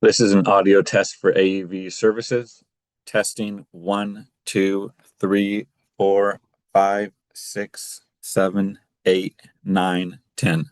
This is an audio test for AUV services. Testing 1, 2, 3, 4, 5, 6, 7, 8, 9, 10.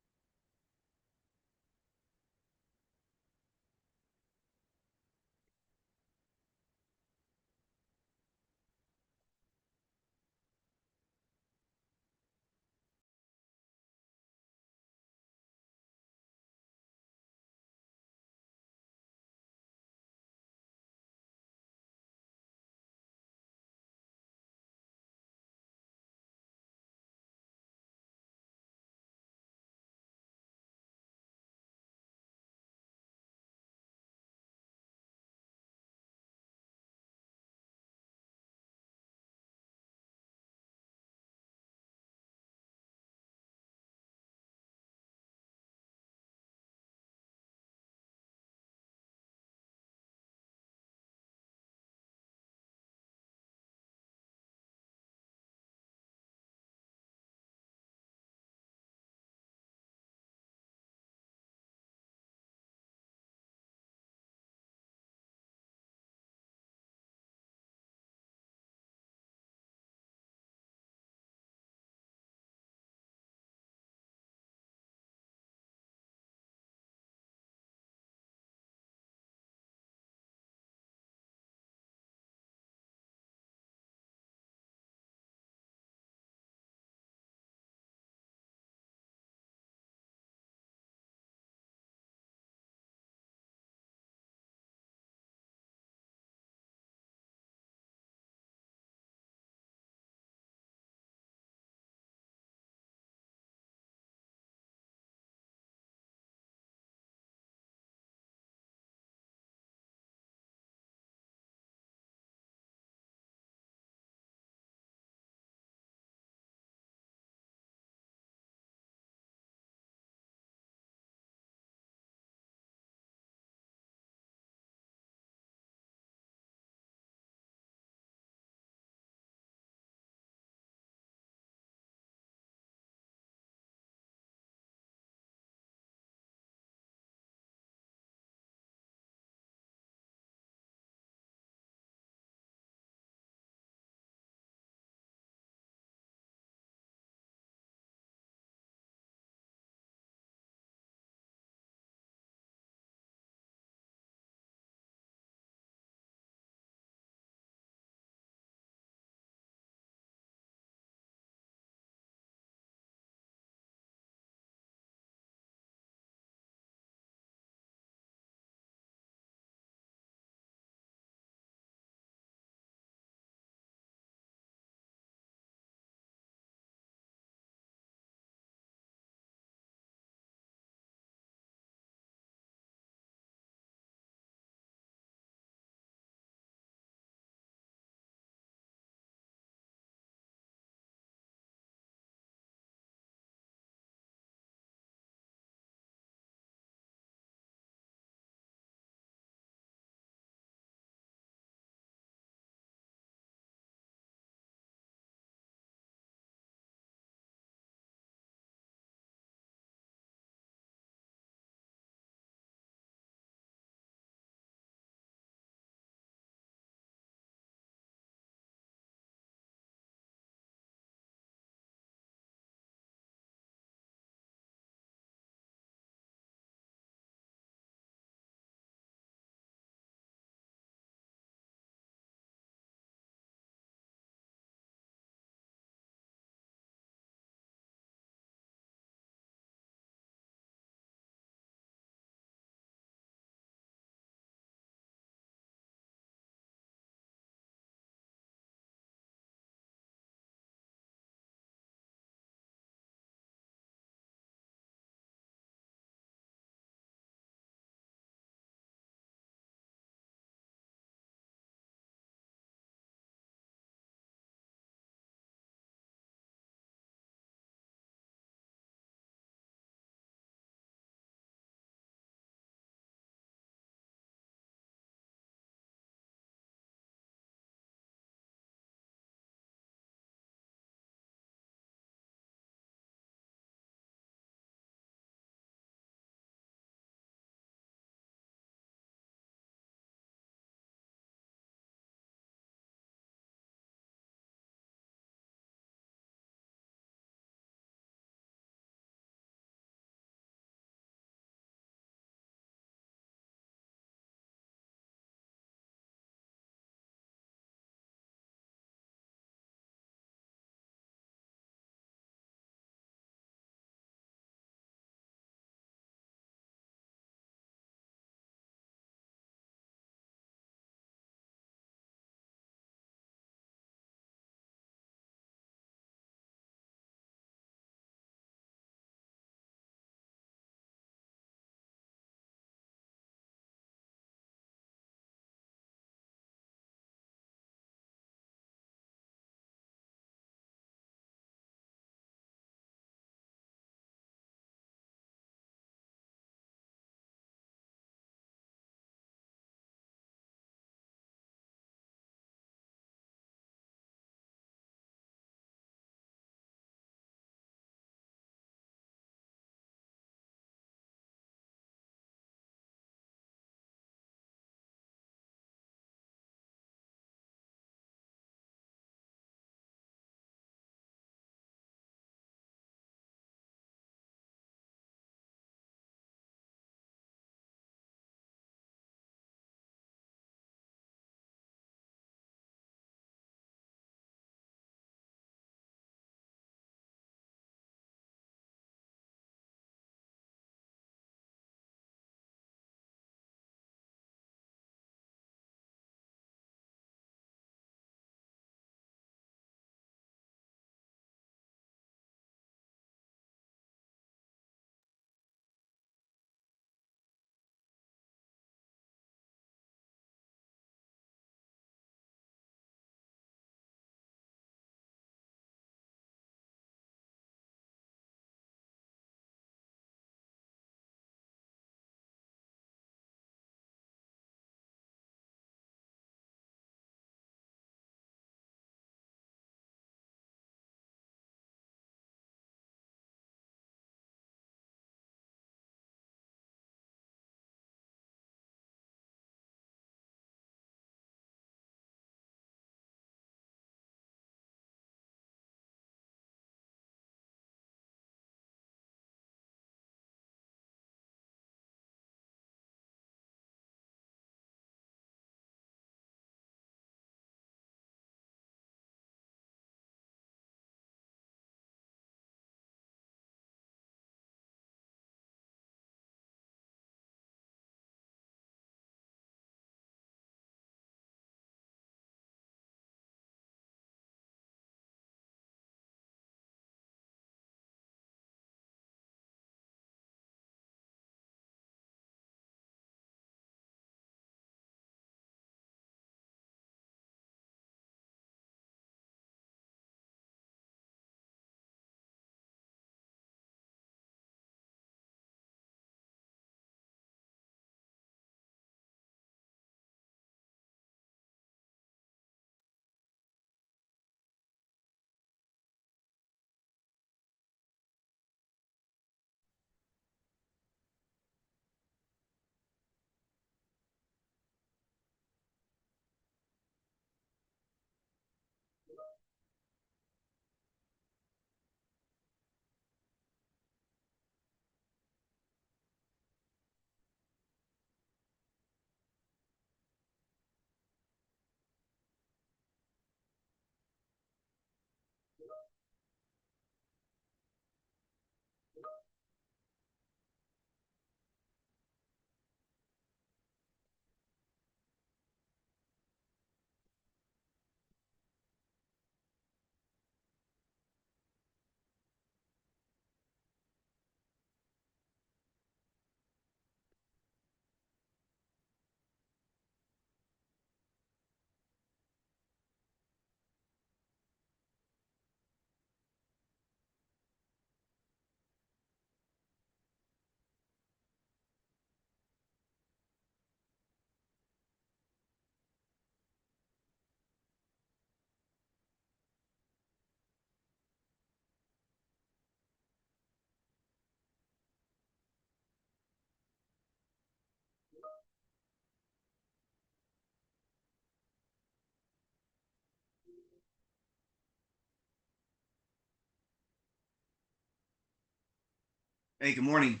Hey, good morning.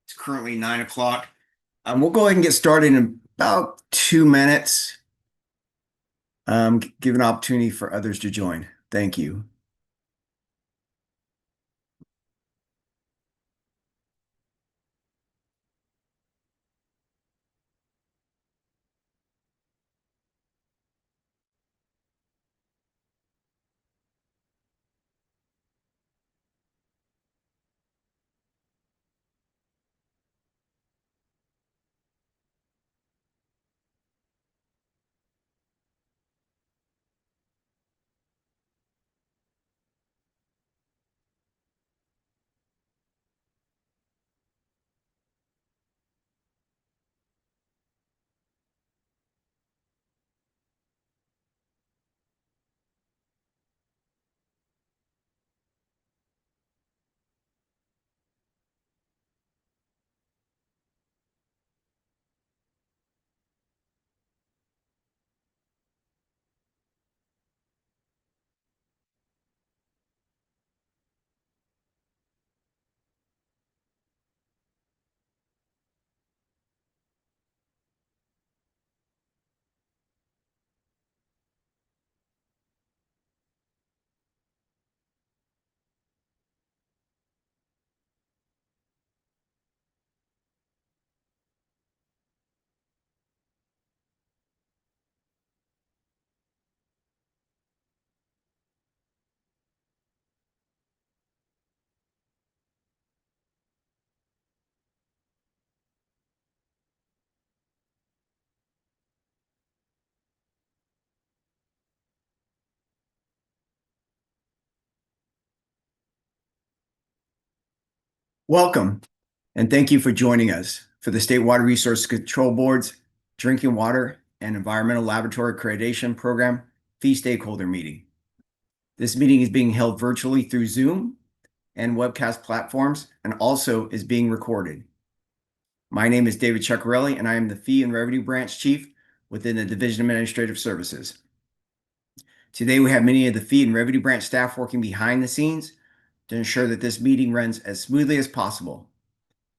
It's currently 9 o'clock. We'll go ahead and get started in about 2 minutes. Give an opportunity for others to join. Thank you. Welcome, and thank you for joining us for the State Water Resource Control Board's Drinking Water and Environmental Laboratory Accreditation Program Fee Stakeholder Meeting. This meeting is being held virtually through Zoom and webcast platforms and also is being recorded. My name is David Chuccarelli, and I am the Fee and Revenue Branch Chief within the Division of Administrative Services. Today, we have many of the Fee and Revenue Branch staff working behind the scenes to ensure that this meeting runs as smoothly as possible.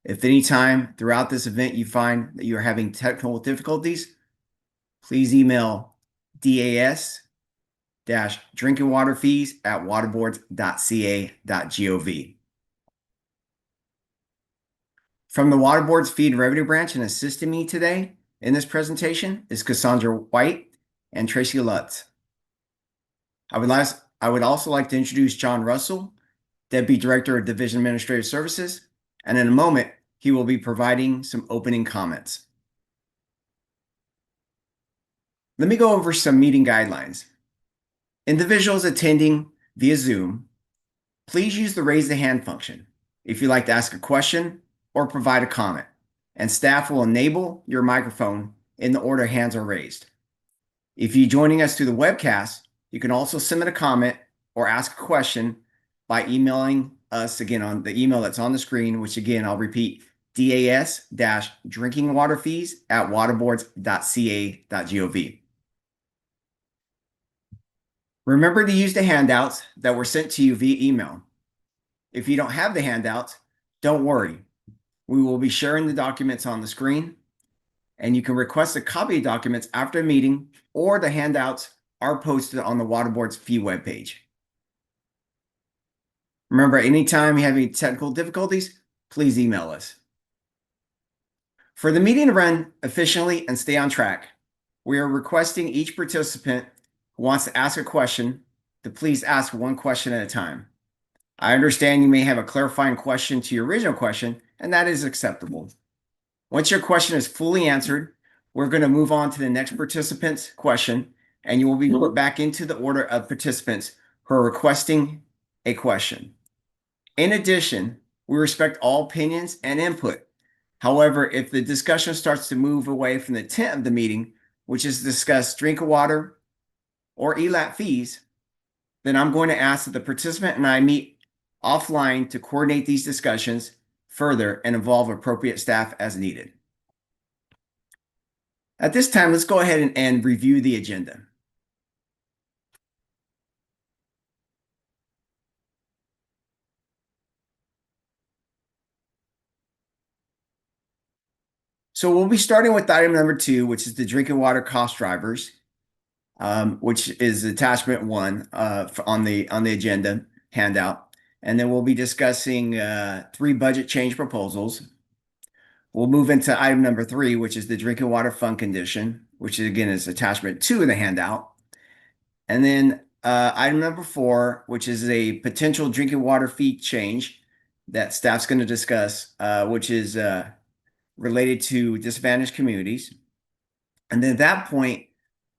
If any time throughout this event you find that you are having technical difficulties, please email das-drinkingwaterfees@waterboards.ca.gov. From the Water Board's Fee and Revenue Branch, and assisting me today in this presentation is Cassandra White and Tracy Lutz. I would also like to introduce John Russell, Deputy Director of Division Administrative Services, and in a moment, he will be providing some opening comments. Let me go over some meeting guidelines. Individuals attending via Zoom, please use the raise the hand function if you'd like to ask a question or provide a comment, and staff will enable your microphone in the order hands are raised. If you're joining us through the webcast, you can also submit a comment or ask a question by emailing us again on the email that's on the screen, which again, I'll repeat, das-drinkingwaterfees@waterboards.ca.gov. Remember to use the handouts that were sent to you via email. If you don't have the handouts, don't worry. We will be sharing the documents on the screen, and you can request a copy of documents after the meeting, or the handouts are posted on the Water Board's fee webpage. Remember, anytime you have any technical difficulties, please email us. For the meeting to run efficiently and stay on track, we are requesting each participant who wants to ask a question to please ask one question at a time. I understand you may have a clarifying question to your original question, and that is acceptable. Once your question is fully answered, we're going to move on to the next participant's question, and you will be put back into the order of participants who are requesting a question. In addition, we respect all opinions and input. However, if the discussion starts to move away from the intent of the meeting, which is to discuss drinking water or ELAP fees, then I'm going to ask that the participant and I meet offline to coordinate these discussions further and involve appropriate staff as needed. At this time, let's go ahead and review the agenda. So we'll be starting with item number 2, which is the drinking water cost drivers, which is attachment 1 on the agenda handout. And then we'll be discussing 3 budget change proposals. We'll move into item number 3, which is the drinking water fund condition, which again is attachment 2 in the handout. And then item number 4, which is a potential drinking water fee change that staff's going to discuss, which is related to disadvantaged communities. And then at that point,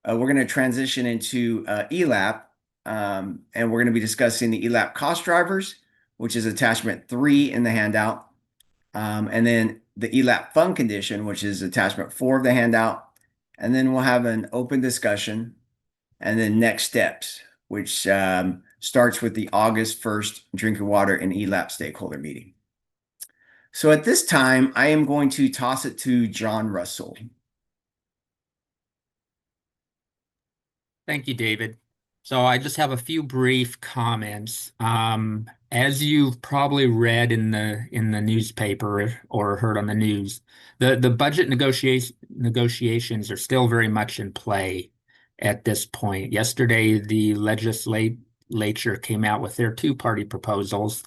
we're going to transition into ELAP, and we're going to be discussing the ELAP cost drivers, which is attachment 3 in the handout. And then the ELAP fund condition, which is attachment 4 of the handout. And then we'll have an open discussion and then next steps, which starts with the August 1st drinking water and ELAP stakeholder meeting. So at this time, I am going to toss it to John Russell. Thank you, David. So I just have a few brief comments. As you've probably read in the newspaper or heard on the news, the budget negotiations are still very much in play at this point. Yesterday, the legislature came out with their two-party proposals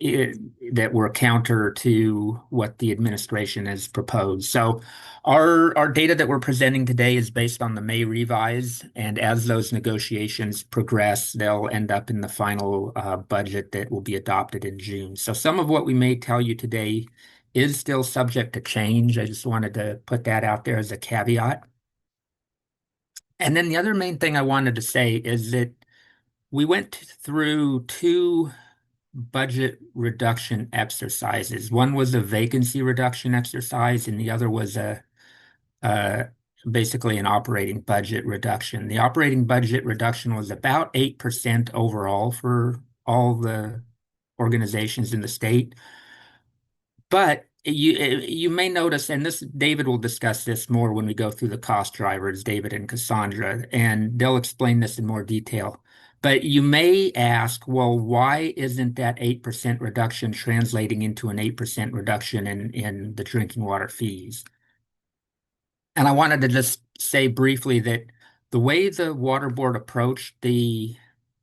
that were counter to what the administration has proposed. So our data that we're presenting today is based on the May revise, and as those negotiations progress, they'll end up in the final budget that will be adopted in June. So some of what we may tell you today is still subject to change. I just wanted to put that out there as a caveat. And then the other main thing I wanted to say is that we went through 2 budget reduction exercises. One was a vacancy reduction exercise, and the other was basically an operating budget reduction. The operating budget reduction was about 8% overall for all the organizations in the state. But you may notice, and this David will discuss this more when we go through the cost drivers, David and Cassandra, and they'll explain this in more detail. But you may ask, well, why isn't that 8% reduction translating into an 8% reduction in the drinking water fees? And I wanted to just say briefly that the way the water board approached the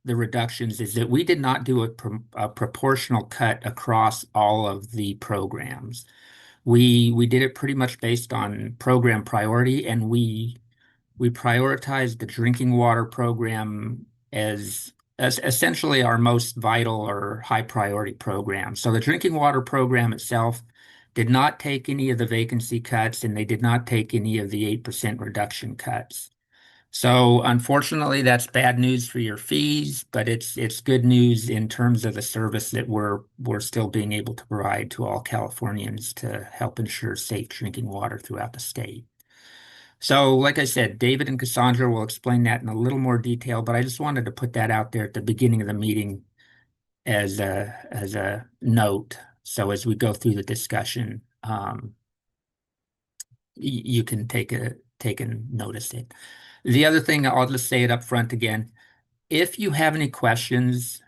reductions is that we did not do a proportional cut across all of the programs. We did it pretty much based on program priority, and we prioritized the drinking water program as essentially our most vital or high priority program. So the drinking water program itself did not take any of the vacancy cuts, and they did not take any of the 8% reduction cuts. So unfortunately, that's bad news for your fees, but it's good news in terms of the service that we're still being able to provide to all Californians to help ensure safe drinking water throughout the state. So like I said, David and Cassandra will explain that in a little more detail, but I just wanted to put that out there at the beginning of the meeting as a note. So as we go through the discussion, you can take and notice it. The other thing, I'll just say it up front again. If you have any questions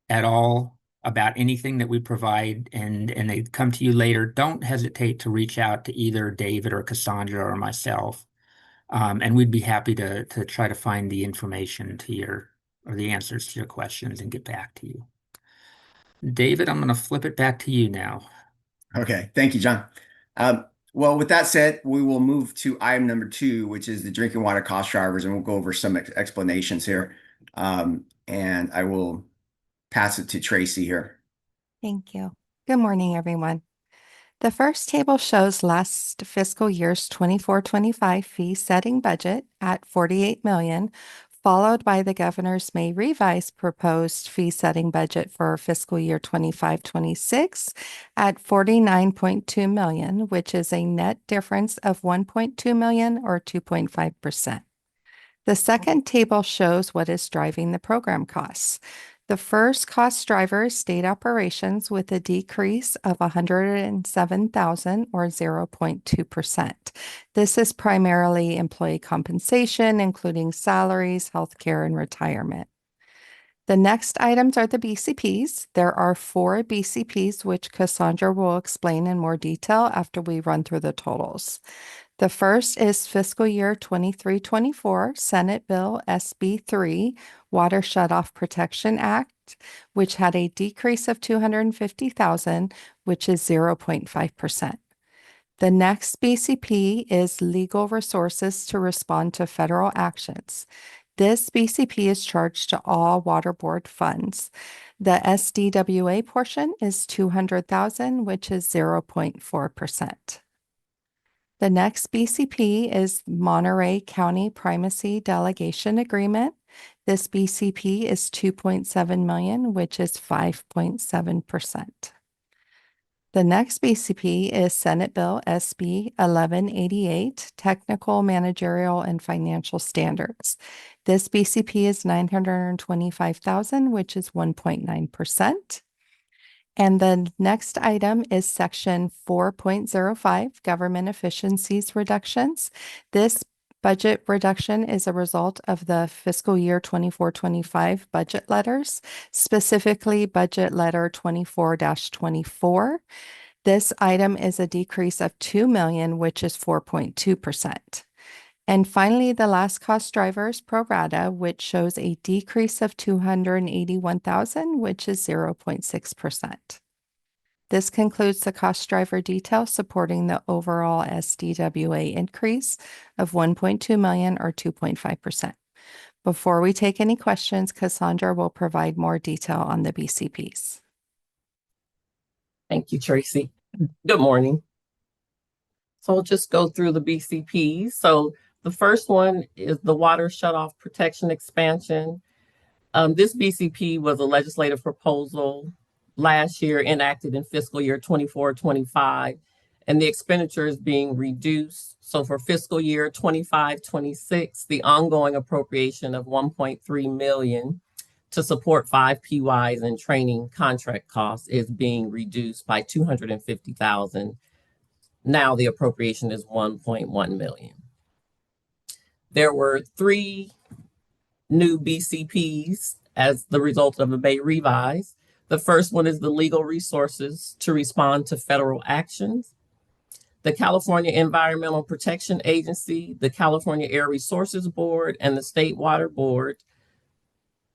at all about anything that we provide and they come to you later, don't hesitate to reach out to either David or Cassandra or myself. And we'd be happy to try to find the information or the answers to your questions and get back to you. David, I'm going to flip it back to you now. Okay, thank you, John. Well, with that said, we will move to item number 2, which is the drinking water cost drivers, and we'll go over some explanations here. And I will pass it to Tracy here. Thank you. Good morning, everyone. The first table shows last fiscal year's 24-25 fee setting budget at $48 million, followed by the governor's May revised proposed fee setting budget for fiscal year 25-26 at $49.2 million, which is a net difference of $1.2 million or 2.5%. The second table shows what is driving the program costs. The first cost driver is state operations with a decrease of $107,000 or 0.2%. This is primarily employee compensation, including salaries, healthcare, and retirement. The next items are the BCPs. There are 4 BCPs, which Cassandra will explain in more detail after we run through the totals. The first is fiscal year 23-24 Senate Bill SB 3, Water Shutoff Protection Act, which had a decrease of $250,000, which is 0.5%. The next BCP is legal resources to respond to federal actions. This BCP is charged to all water board funds. The SDWA portion is $200,000, which is 0.4%. The next BCP is Monterey County Primacy Delegation Agreement. This BCP is $2.7 million, which is 5.7%. The next BCP is Senate Bill SB 1188, Technical, Managerial, and Financial Standards. This BCP is $925,000, which is 1.9%. And the next item is Section 4.05, Government Efficiencies Reductions. This budget reduction is a result of the fiscal year 24-25 budget letters, specifically budget letter 24-24. This item is a decrease of $2 million, which is 4.2%. And finally, the last cost driver is pro rata, which shows a decrease of $281,000, which is 0.6%. This concludes the cost driver detail supporting the overall SDWA increase of $1.2 million or 2.5%. Before we take any questions, Cassandra will provide more detail on the BCPs. Thank you, Tracy. Good morning. So I'll just go through the BCPs. So the first one is the water shutoff protection expansion. This BCP was a legislative proposal last year enacted in fiscal year 24-25, and the expenditure is being reduced. So for fiscal year 25-26, the ongoing appropriation of $1.3 million to support 5 PYs and training contract costs is being reduced by $250,000. Now the appropriation is $1.1 million. There were 3 new BCPs as the result of a Bay revise. The first one is the legal resources to respond to federal actions. The California Environmental Protection Agency, the California Air Resources Board, and the State Water Board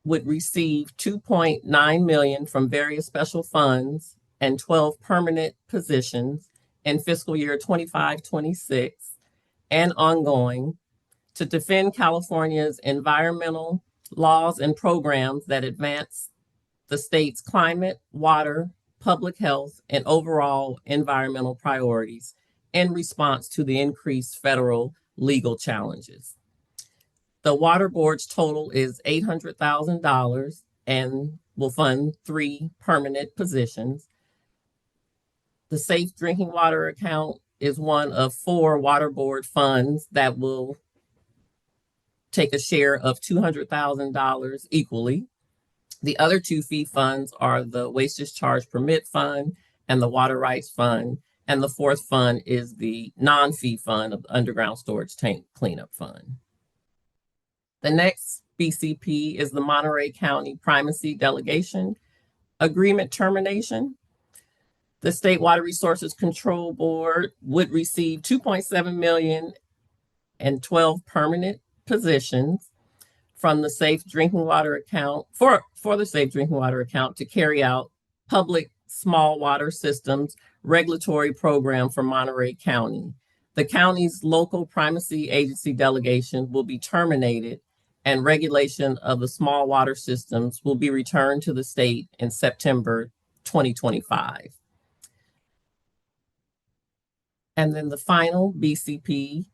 would receive $2.9 million from various special funds and 12 permanent positions in fiscal year 25-26 and ongoing to defend California's environmental laws and programs that advance the state's climate, water, public health, and overall environmental priorities in response to the increased federal legal challenges. The Water Board's total is $800,000 and will fund 3 permanent positions. The Safe Drinking Water account is one of 4 Water Board funds that will take a share of $200,000 equally. The other 2 fee funds are the Waste Discharge Permit Fund and the Water Rights Fund. And the 4th fund is the non-fee fund of the Underground Storage Tank Cleanup Fund. The next BCP is the Monterey County Primacy Delegation Agreement Termination. The State Water Resources Control Board would receive $2.7 million and 12 permanent positions from the Safe Drinking Water account for the Safe Drinking Water account to carry out public small water systems regulatory program for Monterey County. The county's local primacy agency delegation will be terminated and regulation of the small water systems will be returned to the state in September 2025. And then the final BCP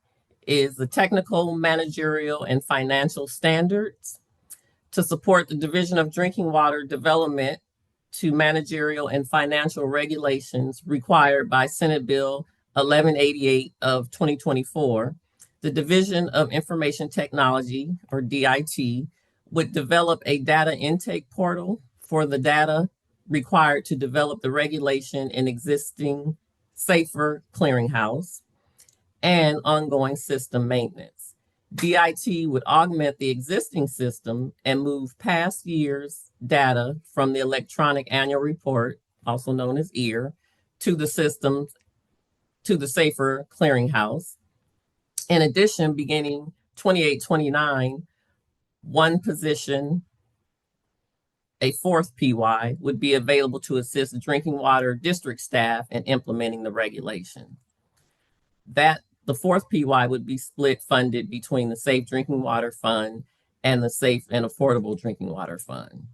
is the Technical, Managerial, and Financial Standards to support the Division of Drinking Water Development to managerial and financial regulations required by Senate Bill 1188 of 2024. The Division of Information Technology, or DIT, would develop a data intake portal for the data required to develop the regulation in existing safer clearinghouse and ongoing system maintenance. DIT would augment the existing system and move past years' data from the electronic annual report, also known as EAR, to the system, to the safer clearinghouse. In addition, beginning 28-29, one position, a fourth PY, would be available to assist drinking water district staff in implementing the regulation. The fourth PY would be split funded between the Safe Drinking Water Fund and the Safe and Affordable Drinking Water Fund.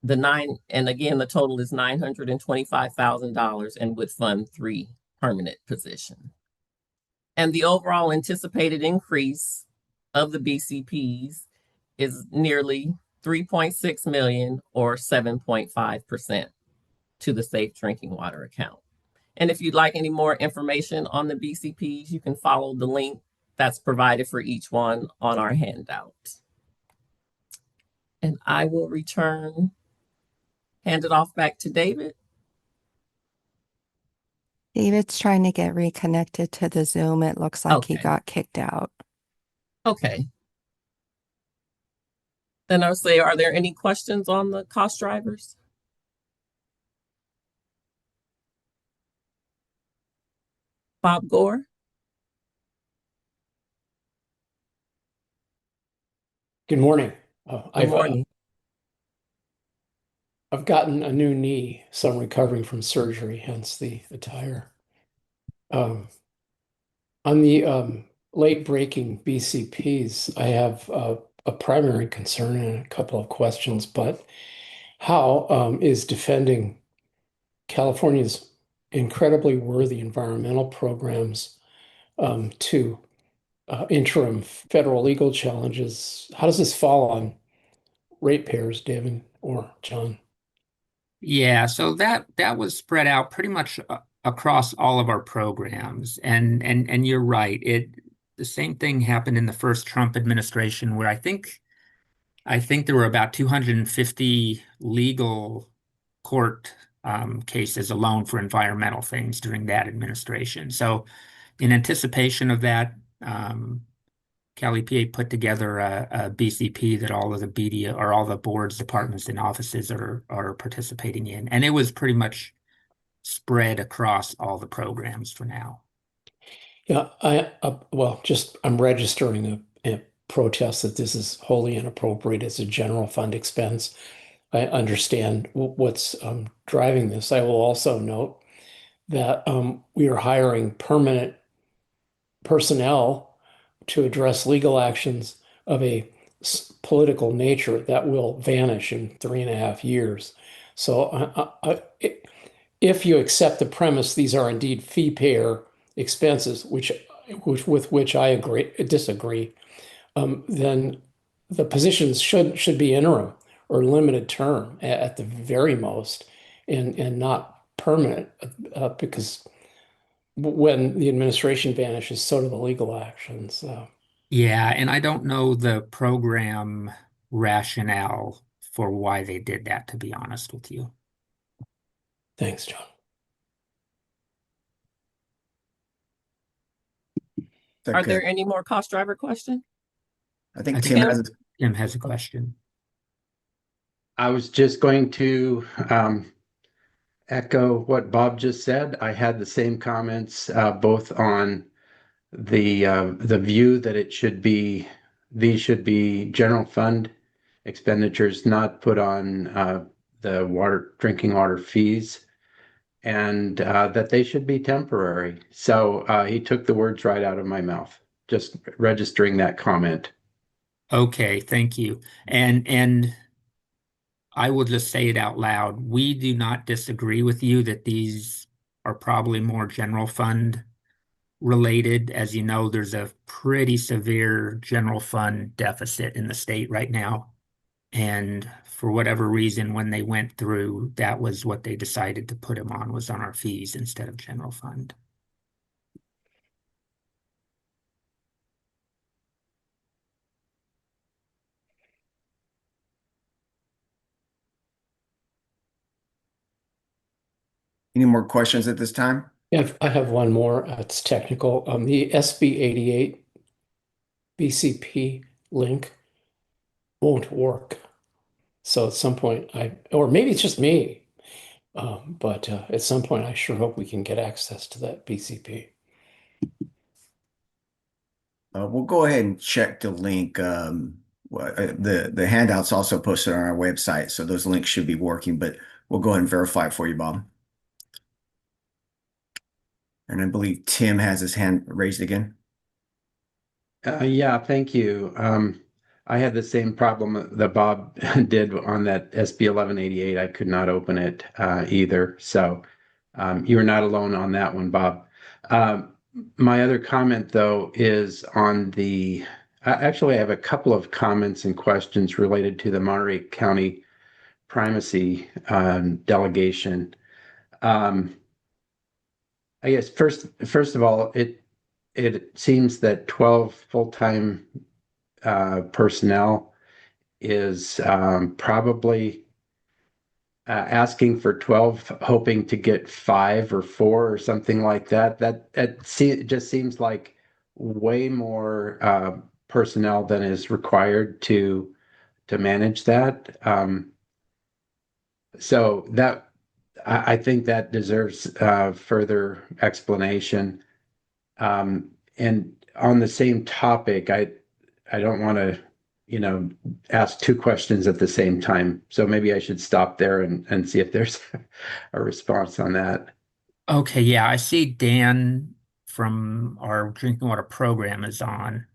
The total is $925,000 and would fund 3 permanent positions. And the overall anticipated increase of the BCPs is nearly 3.6 million or 7.5% to the Safe Drinking Water account. And if you'd like any more information on the BCPs, you can follow the link that's provided for each one on our handout. And I will hand it off back to David. David's trying to get reconnected to the Zoom. It looks like he Okay. got kicked out. Okay. Then I'll say, are there any questions on the cost drivers? Bob Gore? Good morning. Good morning. I've gotten a new knee, so I'm recovering from surgery, hence the attire. On the late breaking BCPs, I have a primary concern and a couple of questions, but how is defending California's incredibly worthy environmental programs to interim federal legal challenges? How does this fall on ratepayers, David or John? Yeah, so that was spread out pretty much across all of our programs, and you're right. The same thing happened in the first Trump administration, where I think there were about 250 legal court cases alone for environmental things during that administration. So, in anticipation of that, Cal EPA put together a BCP that all of the BD or all the boards, departments, and offices are participating in, and it was pretty much spread across all the programs for now. Yeah, I'm registering a protest that this is wholly inappropriate as a general fund expense. I understand what's driving this. I will also note that we are hiring permanent personnel to address legal actions of a political nature that will vanish in 3.5 years. So if you accept the premise these are indeed fee payer expenses, with which I disagree, then the positions should be interim or limited term at the very most, and not permanent, because when the administration vanishes, so do the legal actions. Yeah, and I don't know the program rationale for why they did that, to be honest with you. Thanks, John. Are there any more cost driver questions? I think I Tim think has. Tim has a question. I was just going to echo what Bob just said. I had the same comments, both on the view that these should be general fund expenditures, not put on the drinking water fees, and that they should be temporary. So he took the words right out of my mouth, just registering that comment. Okay, thank you. And I will just say it out loud. We do not disagree with you that these are probably more general fund related. As you know, there's a pretty severe general fund deficit in the state right now. And for whatever reason, when they went through, that was what they decided to put them on, was on our fees instead of general fund. Any more questions at this time? Yeah, I have one more. It's technical. The SB 88 BCP link won't work. So at some point, or maybe it's just me, but at some point, I sure hope we can get access to that BCP. We'll go ahead and check the link. The handout's also posted on our website, so those links should be working, but we'll go ahead and verify it for you, Bob. And I believe Tim has his hand raised again. Yeah, thank you. I had the same problem that Bob did on that SB 1188. I could not open it either. So you were not alone on that one, Bob. My other comment, though, is on the actually, I have a couple of comments and questions related to the Monterey County primacy delegation. I guess first of all, it seems that 12 full-time personnel is probably asking for 12, hoping to get 5 or 4 or something like that. It just seems like way more personnel than is required to manage that. So that I think that deserves further explanation. And on the same topic, I don't want to, ask 2 questions at the same time. So maybe I should stop there and see if there's a response on that. Okay, yeah, I see Dan from our drinking water program is on.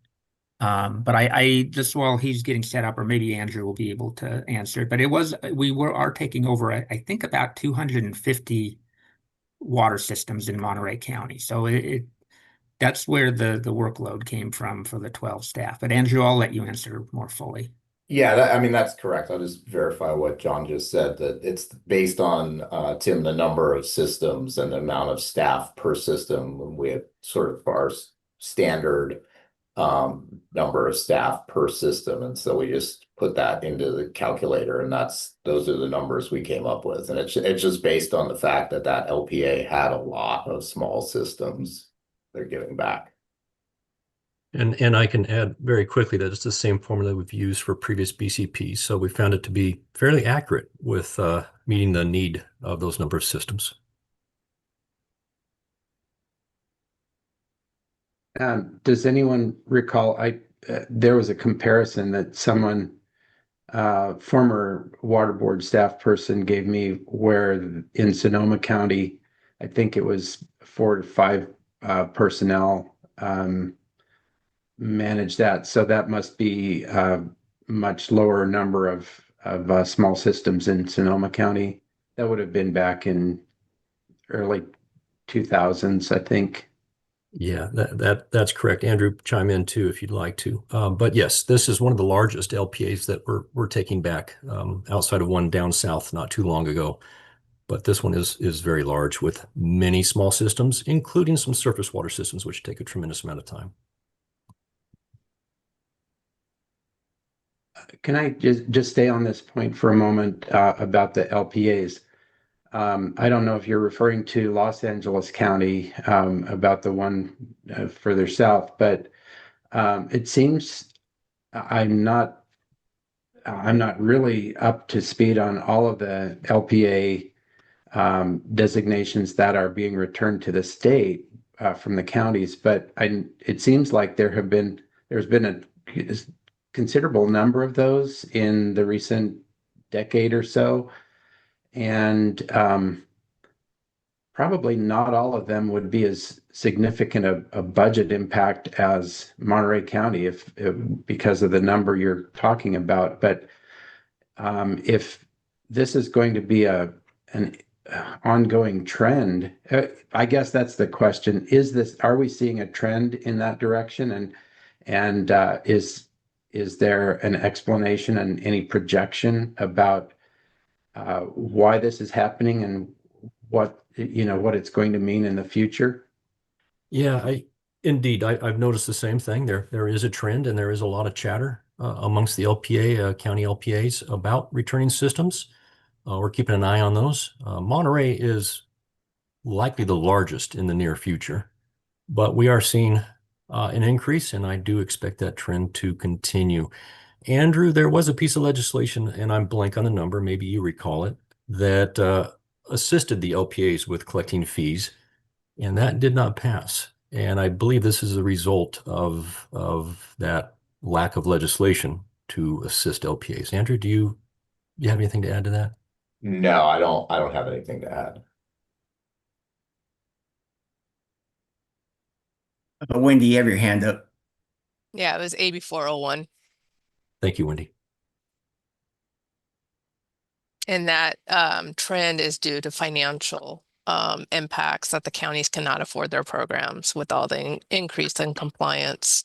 But I just while he's getting set up, or maybe Andrew will be able to answer it. But we are taking over, I think, about 250 water systems in Monterey County. So that's where the workload came from for the 12 staff. But Andrew, I'll let you answer more fully. Yeah, that's correct. I'll just verify what John just said, that it's based on, Tim, the number of systems and the amount of staff per system. We have sort of our standard number of staff per system. And so we just put that into the calculator, and those are the numbers we came up with. And it's just based on the fact that LPA had a lot of small systems they're giving back. And I can add very quickly that it's the same formula we've used for previous BCPs. So we found it to be fairly accurate with meeting the need of those number of systems. Does anyone recall, there was a comparison that someone, former water board staff person gave me where in Sonoma County, I think it was 4 to 5 personnel manage that. So that must be a much lower number of small systems in Sonoma County. That would have been back in early 2000s, I think. Yeah, that's correct. Andrew, chime in too if you'd like to. But yes, this is one of the largest LPAs that we're taking back, outside of one down south not too long ago. But this one is very large with many small systems, including some surface water systems, which take a tremendous amount of time. Can I just stay on this point for a moment about the LPAs? I don't know if you're referring to Los Angeles County, about the one further south, but it seems I'm not really up to speed on all of the LPA designations that are being returned to the state from the counties, but it seems like there's been a considerable number of those in the recent decade or so. And probably not all of them would be as significant a budget impact as Monterey County if because of the number you're talking about. But if this is going to be an ongoing trend, I guess that's the question. Are we seeing a trend in that direction? And is there an explanation and any projection about why this is happening and what it's going to mean in the future? Yeah, indeed, I've noticed the same thing. There is a trend, and there is a lot of chatter amongst the LPA, county LPAs about returning systems. We're keeping an eye on those. Monterey is likely the largest in the near future, but we are seeing an increase, and I do expect that trend to continue. Andrew, there was a piece of legislation, and I'm blank on the number, maybe you recall it, that assisted the LPAs with collecting fees, and that did not pass. And I believe this is a result of that lack of legislation to assist LPAs. Andrew, do you have anything to add to that? No, I don't have anything to add. Wendy, you have your hand up. Yeah, it was AB 401. Thank you, Wendy. And that trend is due to financial impacts that the counties cannot afford their programs with all the increase in compliance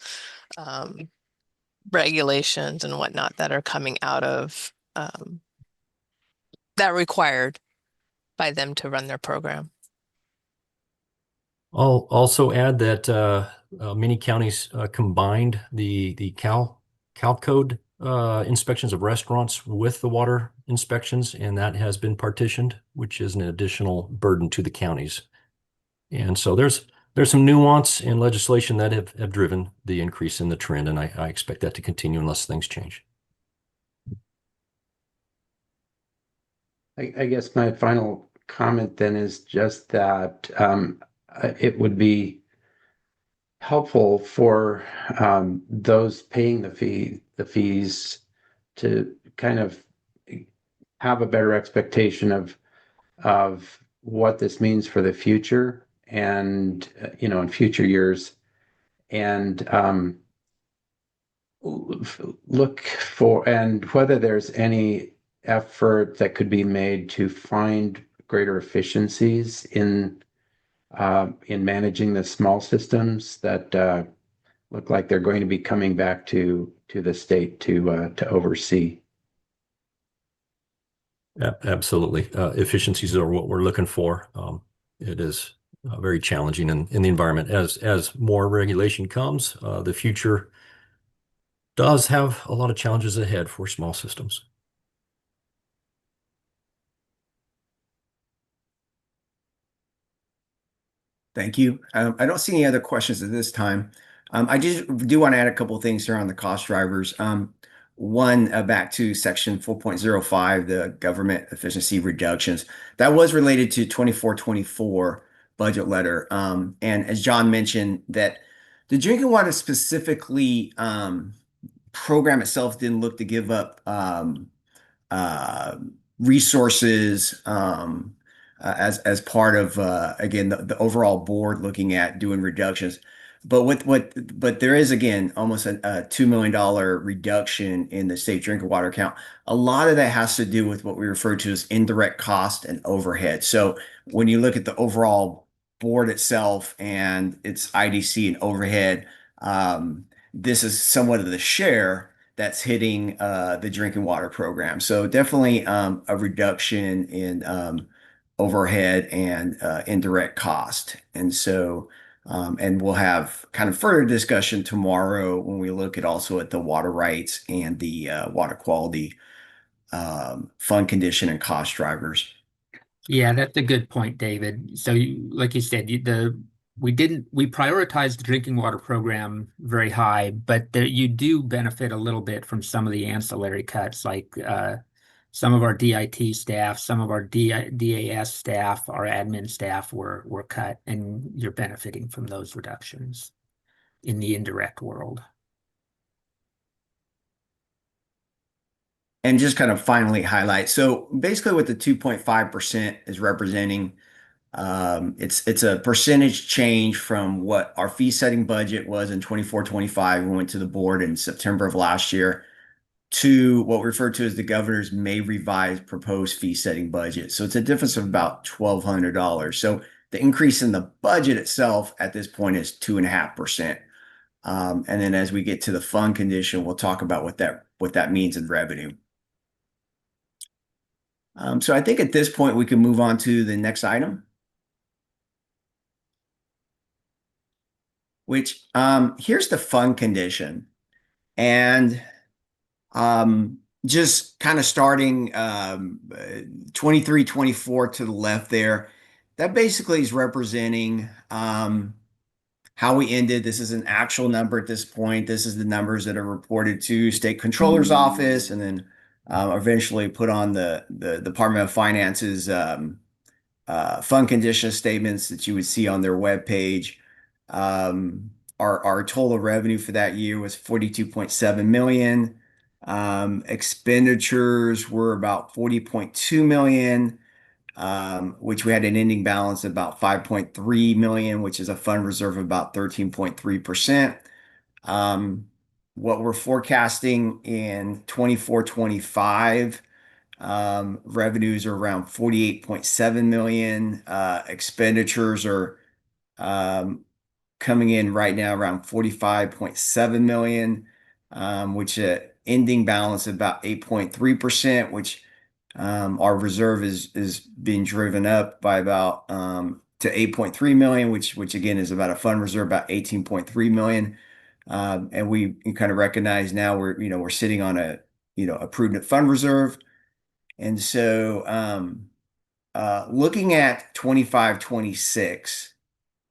regulations and whatnot that are coming out of that required by them to run their program. I'll also add that many counties combined the Cal Code inspections of restaurants with the water inspections, and that has been partitioned, which is an additional burden to the counties. And so there's some nuance in legislation that have driven the increase in the trend, and I expect that to continue unless things change. I guess my final comment then is just that it would be helpful for those paying the fees to kind of have a better expectation of what this means for the future and in future years, and look for and whether there's any effort that could be made to find greater efficiencies in managing the small systems that look like they're going to be coming back to the state to oversee. Absolutely. Efficiencies are what we're looking for. It is very challenging in the environment. As more regulation comes, the future does have a lot of challenges ahead for small systems. Thank you. I don't see any other questions at this time. I just do want to add a couple of things here on the cost drivers. One, back to section 4.05, the government efficiency reductions. That was related to 24-24 budget letter. And as John mentioned, that the drinking water specifically program itself didn't look to give up resources as part of again the overall board looking at doing reductions. But there is again almost a $2 million reduction in the state drinking water account. A lot of that has to do with what we refer to as indirect cost and overhead. So when you look at the overall board itself and its IDC and overhead, this is somewhat of the share that's hitting the drinking water program. So definitely a reduction in overhead and indirect cost. And so, and we'll have kind of further discussion tomorrow when we look at also at the water rights and the water quality fund condition and cost drivers. Yeah, that's a good point, David. So like you said, we prioritized the drinking water program very high, but you do benefit a little bit from some of the ancillary cuts, like some of our DIT staff, some of our DAS staff, our admin staff were cut, and you're benefiting from those reductions in the indirect world. And just kind of finally highlight. So basically what the 2.5% is representing, it's a percentage change from what our fee setting budget was in 24-25. We went to the board in September of last year to what we refer to as the governor's May revised proposed fee setting budget. So it's a difference of about $1,200. So the increase in the budget itself at this point is 2.5%. And then as we get to the fund condition, we'll talk about what that means in revenue. So I think at this point we can move on to the next item, which here's the fund condition. And just kind of starting 23-24 to the left there, that basically is representing how we ended. This is an actual number at this point. This is the numbers that are reported to State Controller's Office and then eventually put on the Department of Finance's fund condition statements that you would see on their webpage. Our total revenue for that year was 42.7 million. Expenditures were about 40.2 million, which we had an ending balance of about 5.3 million, which is a fund reserve of about 13.3%. What we're forecasting in 24-25, revenues are around 48.7 million. Expenditures are coming in right now around 45.7 million, which ending balance of about 8.3%, which our reserve is being driven up by about to 8.3 million, which again is about a fund reserve about 18.3 million. And we kind of recognize now we're sitting on a prudent fund reserve. And so looking at 25-26,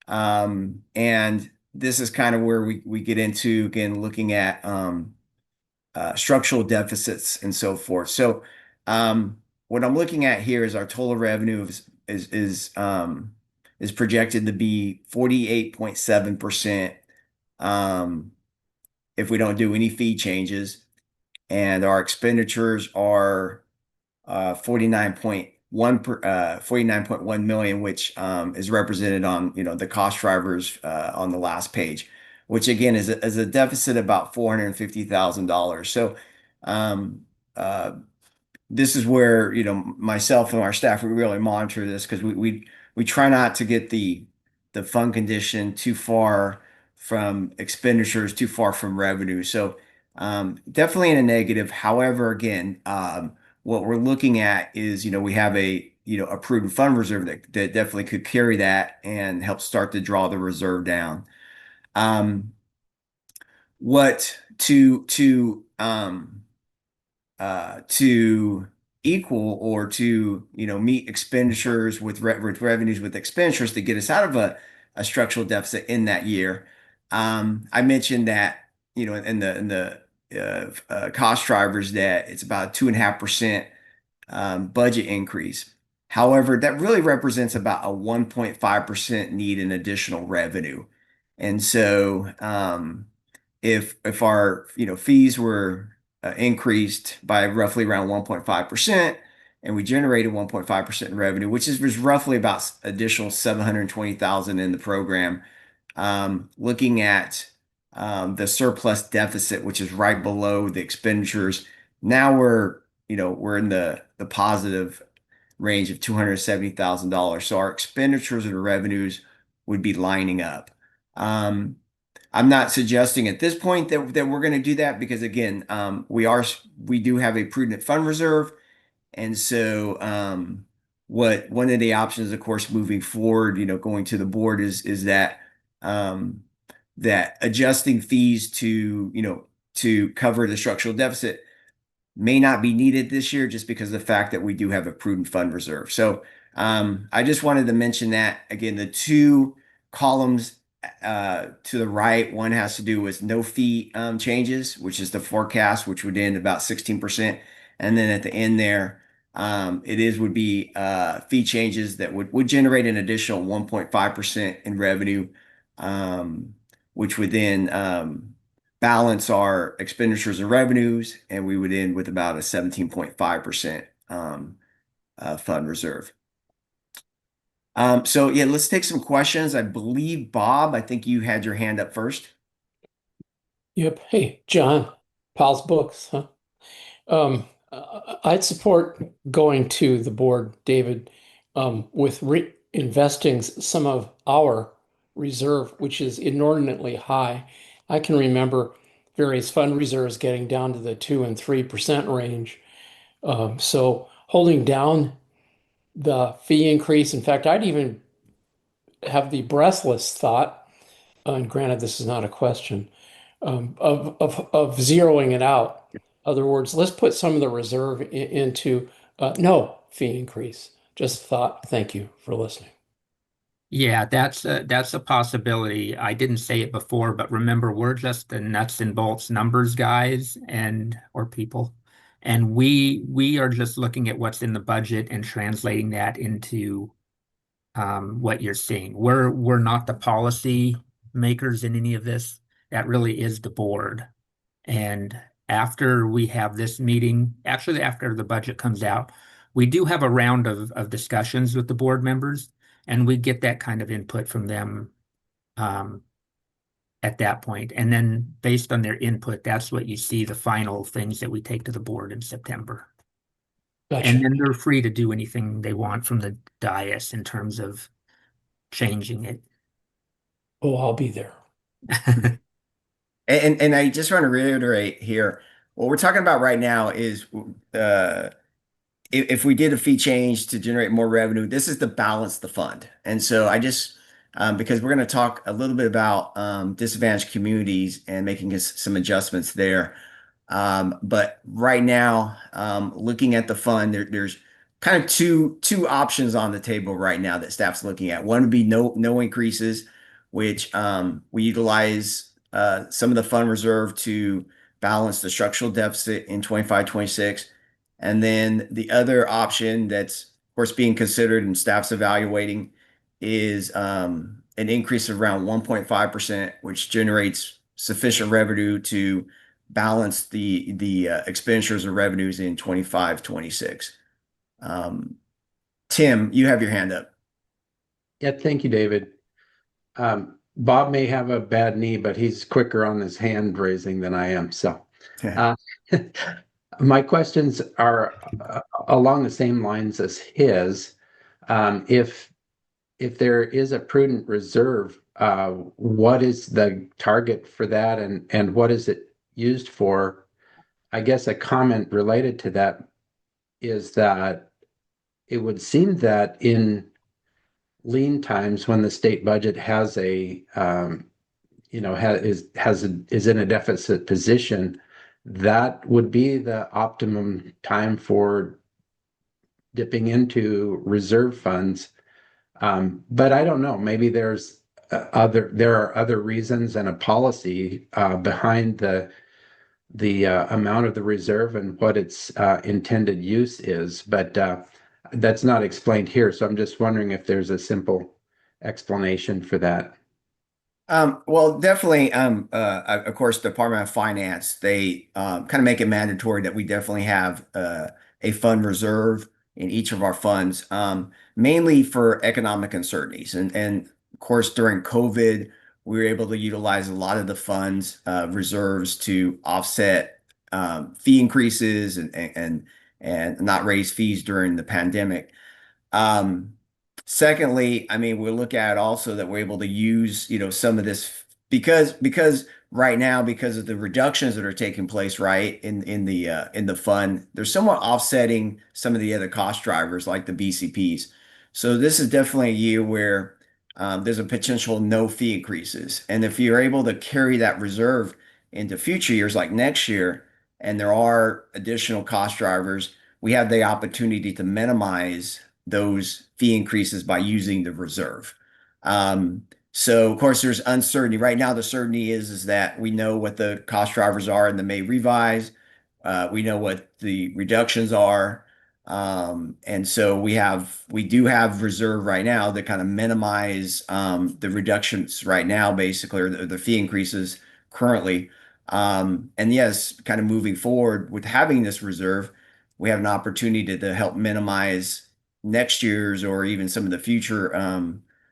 and this is kind of where we get into again looking at structural deficits and so forth. So what I'm looking at here is our total revenue is projected to be 48.7% if we don't do any fee changes, and our expenditures are 49.1 million, which is represented on the cost drivers on the last page, which again is a deficit about $450,000. So this is where myself and our staff, we really monitor this because we try not to get the fund condition too far from expenditures, too far from revenue. So definitely in a negative. However, again, what we're looking at is we have a prudent fund reserve that definitely could carry that and help start to draw the reserve down. What to equal or to meet expenditures with revenues with expenditures to get us out of a structural deficit in that year. I mentioned that in the cost drivers that it's about 2.5% budget increase. However, that really represents about a 1.5% need in additional revenue. And so if our fees were increased by roughly around 1.5%, and we generated 1.5% in revenue, which was roughly about additional 720,000 in the program. Looking at the surplus deficit, which is right below the expenditures, now we're in the positive range of $270,000. So our expenditures and revenues would be lining up. I'm not suggesting at this point that we're going to do that because again, we do have a prudent fund reserve, and so one of the options, of course, moving forward, going to the board is that that adjusting fees to cover the structural deficit may not be needed this year just because of the fact that we do have a prudent fund reserve. So I just wanted to mention that again, the two columns to the right, one has to do with no fee changes, which is the forecast, which would end about 16%. And then at the end there, would be fee changes that would generate an additional 1.5% in revenue, which would then balance our expenditures and revenues, and we would end with about a 17.5% fund reserve. So yeah, let's take some questions. I believe, Bob, I think you had your hand up first. Yep. Hey, John, Powell's Books, huh? I'd support going to the board, David, with investing some of our reserve, which is inordinately high. I can remember various fund reserves getting down to the 2 and 3% range. So holding down the fee increase. In fact, I'd even have the breathless thought, and granted, this is not a question, of zeroing it out. In other words, let's put some of the reserve into no fee increase. Just thought. Thank you for listening. Yeah, that's a possibility. I didn't say it before, but remember, we're just the nuts and bolts numbers guys and or people. And we are just looking at what's in the budget and translating that into what you're seeing. We're not the policy makers in any of this. That really is the board. And after we have this meeting, actually after the budget comes out, we do have a round of discussions with the board members, and we get that kind of input from them um, at that point. And then based on their input, that's what you see the final things that we take to the board in September. Gotcha. And then they're free to do anything they want from the dais in terms of changing it. Oh, I'll be there. And I just want to reiterate here, what we're talking about right now is if we did a fee change to generate more revenue, this is to balance the fund. And so I just because we're going to talk a little bit about disadvantaged communities and making some adjustments there. But right now, looking at the fund, there's kind of two options on the table right now that staff's looking at. One would be no increases, which we utilize some of the fund reserve to balance the structural deficit in 25-26. And then the other option that's, of course, being considered and staff's evaluating is an increase of around 1.5%, which generates sufficient revenue to balance the expenditures or revenues in 25-26. Tim, you have your hand up. Yeah, thank you, David. Bob may have a bad knee, but he's quicker on his hand raising than I am. So my questions are along the same lines as his. If there is a prudent reserve, what is the target for that, and what is it used for? I guess a comment related to that is that it would seem that in lean times when the state budget has is in a deficit position, that would be the optimum time for dipping into reserve funds. But I don't know, maybe there are other reasons and a policy behind the amount of the reserve and what its intended use is, but that's not explained here. So I'm just wondering if there's a simple explanation for that. Well, definitely, of course, Department of Finance, they kind of make it mandatory that we definitely have a fund reserve in each of our funds, mainly for economic uncertainties. And of course, during COVID, we were able to utilize a lot of the funds reserves to offset fee increases and not raise fees during the pandemic. Secondly, I mean, we'll look at also that we're able to use, some of this because right now, because of the reductions that are taking place, right, in the fund, they're somewhat offsetting some of the other cost drivers like the BCPs. So this is definitely a year where there's a potential no fee increases. And if you're able to carry that reserve into future years like next year, and there are additional cost drivers, we have the opportunity to minimize those fee increases by using the reserve. So of course there's uncertainty right now. The certainty is that we know what the cost drivers are in the May revise. We know what the reductions are. And so we do have reserve right now that kind of minimize the reductions right now, basically, or the fee increases currently. And yes, kind of moving forward with having this reserve, we have an opportunity to help minimize next year's or even some of the future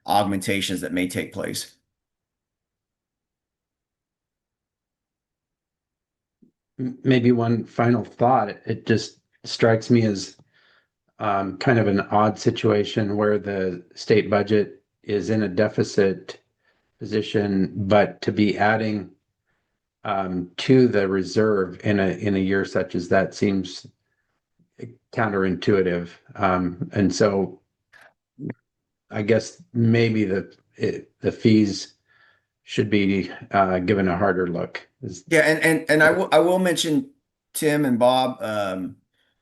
augmentations that may take place. Maybe one final thought. It just strikes me as kind of an odd situation where the state budget is in a deficit position, but to be adding to the reserve in a year such as that seems counterintuitive. And so I guess maybe the fees should be given a harder look. Yeah, and I will mention, Tim and Bob,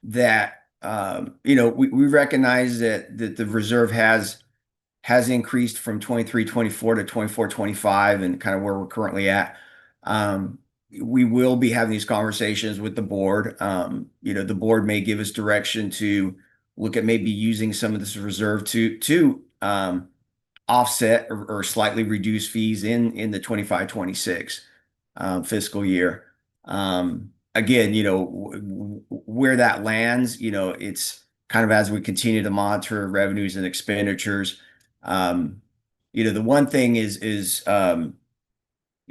that we recognize that the reserve has has increased from 23-24 to 24-25 and kind of where we're currently at. We will be having these conversations with the board. The board may give us direction to look at maybe using some of this reserve to offset or slightly reduce fees in the 25-26 fiscal year. Again, where that lands, it's kind of as we continue to monitor revenues and expenditures. The one thing is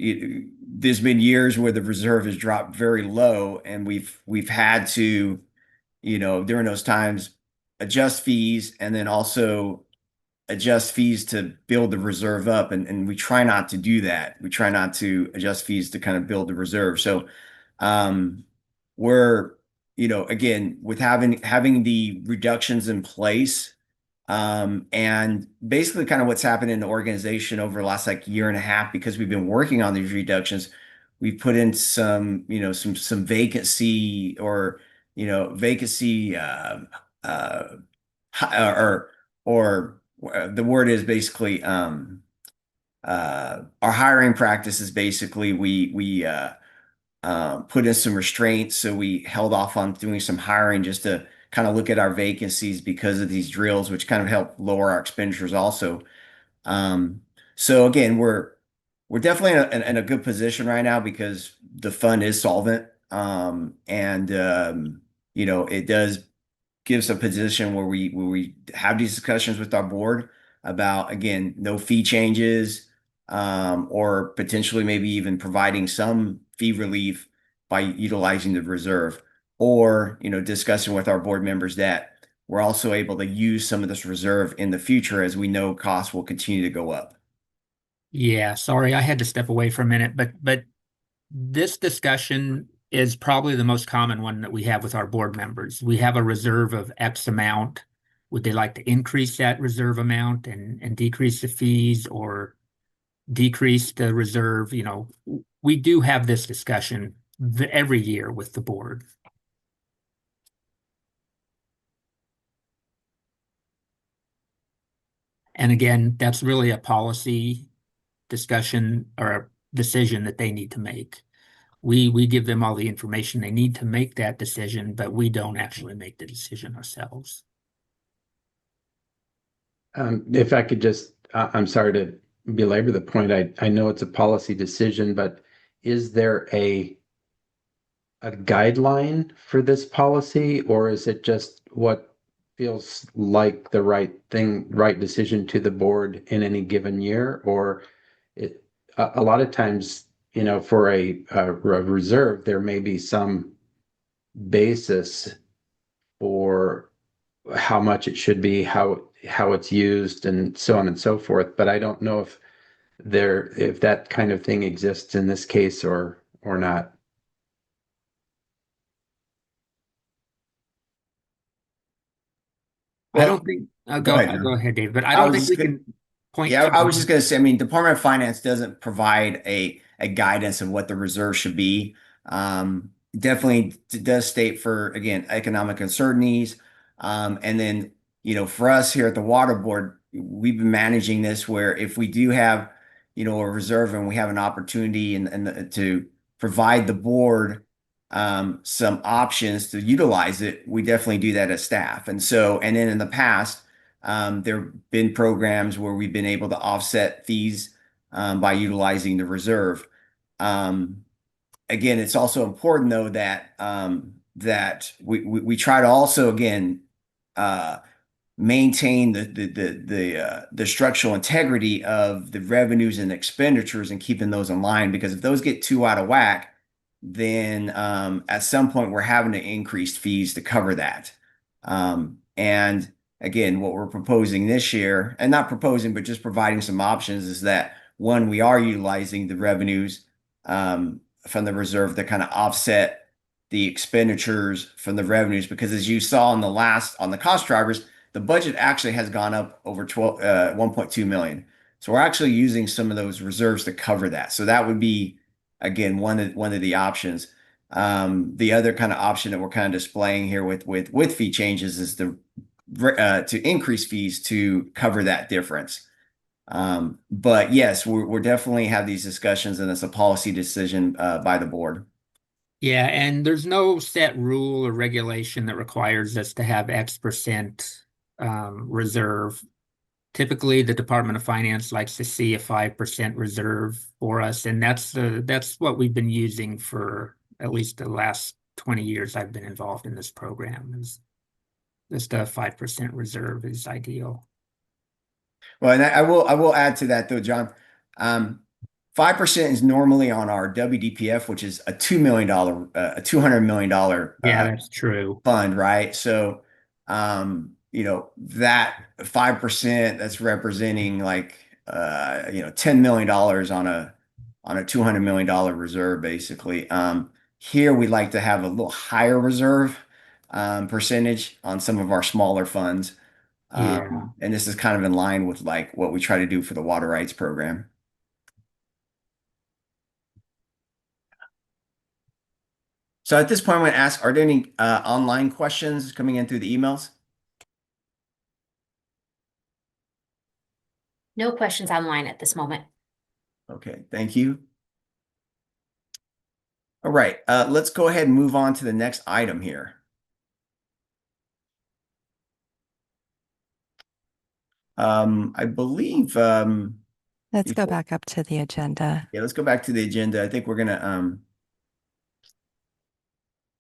there's been years where the reserve has dropped very low, and we've had to, during those times, adjust fees and then also adjust fees to build the reserve up. And we try not to do that. We try not to adjust fees to kind of build the reserve. So we're, again, with having the reductions in place, and basically kind of what's happened in the organization over the last year and a half, because we've been working on these reductions, we've put in some vacancy or, vacancy, or the word is basically, our hiring practices, basically, we put in some restraints. So we held off on doing some hiring just to kind of look at our vacancies because of these drills, which kind of help lower our expenditures also. So again, we're definitely in a good position right now because the fund is solvent. It does give us a position where we have these discussions with our board about, again, no fee changes, or potentially maybe even providing some fee relief by utilizing the reserve, or, discussing with our board members that we're also able to use some of this reserve in the future as we know costs will continue to go up. Yeah, sorry, I had to step away for a minute, but this discussion is probably the most common one that we have with our board members. We have a reserve of X amount. Would they like to increase that reserve amount and decrease the fees, or decrease the reserve? We do have this discussion every year with the board. And again, that's really a policy discussion or a decision that they need to make. We give them all the information they need to make that decision, but we don't actually make the decision ourselves. If I could just, I'm sorry to belabor the point. I know it's a policy decision, but is there a guideline for this policy, or is it just what feels like the right decision to the board in any given year? Or a lot of times, for a reserve, there may be some basis for how much it should be, how it's used, and so on and so forth. But I don't know if that kind of thing exists in this case or not. I don't think, Go ahead, go ahead, Dave, but I I don't was think just we can point Yeah, to I was just going to say, Department of Finance doesn't provide a guidance of what the reserve should be. Definitely does state for, again, economic uncertainties. And then, for us here at the Water Board, we've been managing this where if we do have, a reserve and we have an opportunity and to provide the board some options to utilize it, we definitely do that as staff. And then in the past, there have been programs where we've been able to offset fees by utilizing the reserve. Again, it's also important though that we try to also, again, maintain the structural integrity of the revenues and expenditures and keeping those in line, because if those get too out of whack, then at some point we're having to increase fees to cover that. And again, what we're proposing this year, and not proposing, but just providing some options, is that one, we are utilizing the revenues from the reserve to kind of offset the expenditures from the revenues, because as you saw on the cost drivers, the budget actually has gone up over 1.2 million. So we're actually using some of those reserves to cover that. So that would be, again, one of the options. The other kind of option that we're kind of displaying here with fee changes is to increase fees to cover that difference. But yes, we're definitely have these discussions, and it's a policy decision by the board. Yeah, and there's no set rule or regulation that requires us to have X% reserve. Typically, the Department of Finance likes to see a 5% reserve for us, and that's what we've been using for at least the last 20 years I've been involved in this program. Is just a 5% reserve is ideal. Well, and I will add to that though, John. 5% is normally on our WDPF, which is a $200 million Yeah, that's true. fund, right? So, that 5% that's representing like, $10 million on a $200 million reserve, basically. Here we like to have a little higher reserve percentage on some of our smaller funds. Yeah. And this is kind of in line with like what we try to do for the water rights program. So at this point, I'm going to ask, are there any online questions coming in through the emails? No questions online at this moment. Okay, thank you. All right, let's go ahead and move on to the next item here. I believe Let's go back up to the agenda. yeah, let's go back to the agenda. I think we're gonna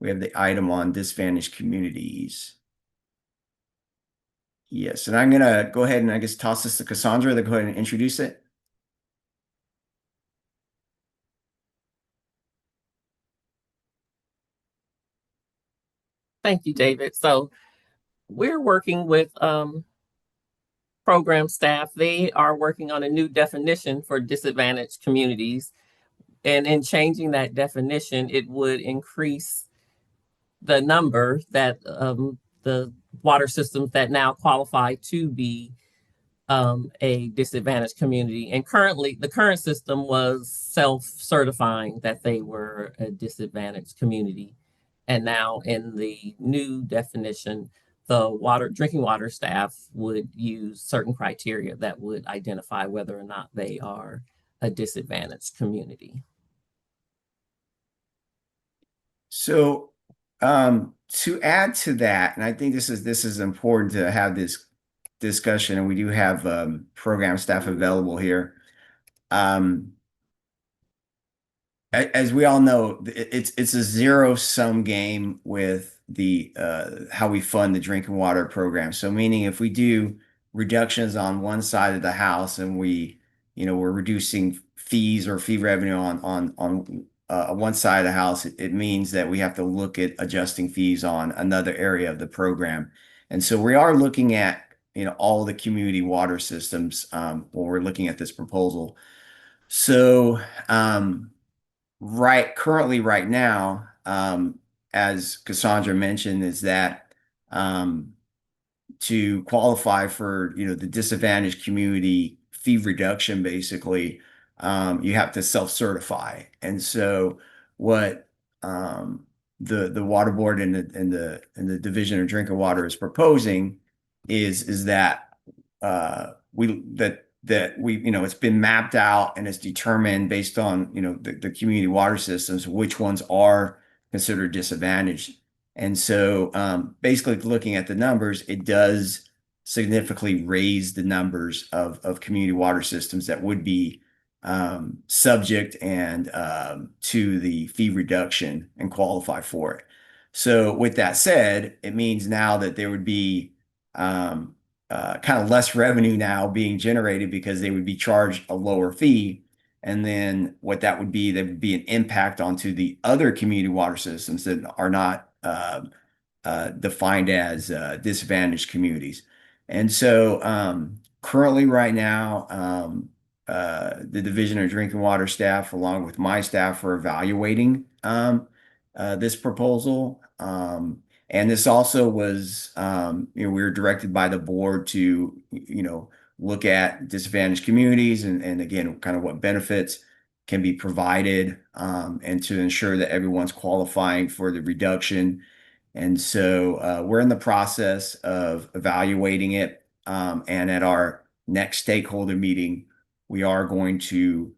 we have the item on disadvantaged communities. Yes, and I'm gonna go ahead and I guess toss this to Cassandra to go ahead and introduce it. Thank you, David. So we're working with program staff. They are working on a new definition for disadvantaged communities. And in changing that definition, it would increase the number that the water systems that now qualify to be a disadvantaged community. And currently, the current system was self-certifying that they were a disadvantaged community. And now in the new definition, the drinking water staff would use certain criteria that would identify whether or not they are a disadvantaged community. So to add to that, and I think this is important to have this discussion, and we do have program staff available here. As we all know, it's a zero-sum game with the how we fund the drinking water program. So meaning if we do reductions on one side of the house and we're reducing fees or fee revenue on one side of the house, it means that we have to look at adjusting fees on another area of the program. And so we are looking at all the community water systems when we're looking at this proposal. So currently right now, as Cassandra mentioned, is that to qualify for the disadvantaged community fee reduction, basically, you have to self-certify. And so what the water board and the Division of Drinking Water is proposing is that it's been mapped out and it's determined based on the community water systems which ones are considered disadvantaged. And so basically looking at the numbers, it does significantly raise the numbers of community water systems that would be subject and to the fee reduction and qualify for it. So with that said, it means now that there would be kind of less revenue now being generated because they would be charged a lower fee. And then what that would be, there would be an impact onto the other community water systems that are not defined as disadvantaged communities. And so currently right now, the Division of Drinking Water staff, along with my staff, are evaluating this proposal. And this also was, we were directed by the board to, look at disadvantaged communities and again, kind of what benefits can be provided and to ensure that everyone's qualifying for the reduction. And so we're in the process of evaluating it. And at our next stakeholder meeting, we are going to,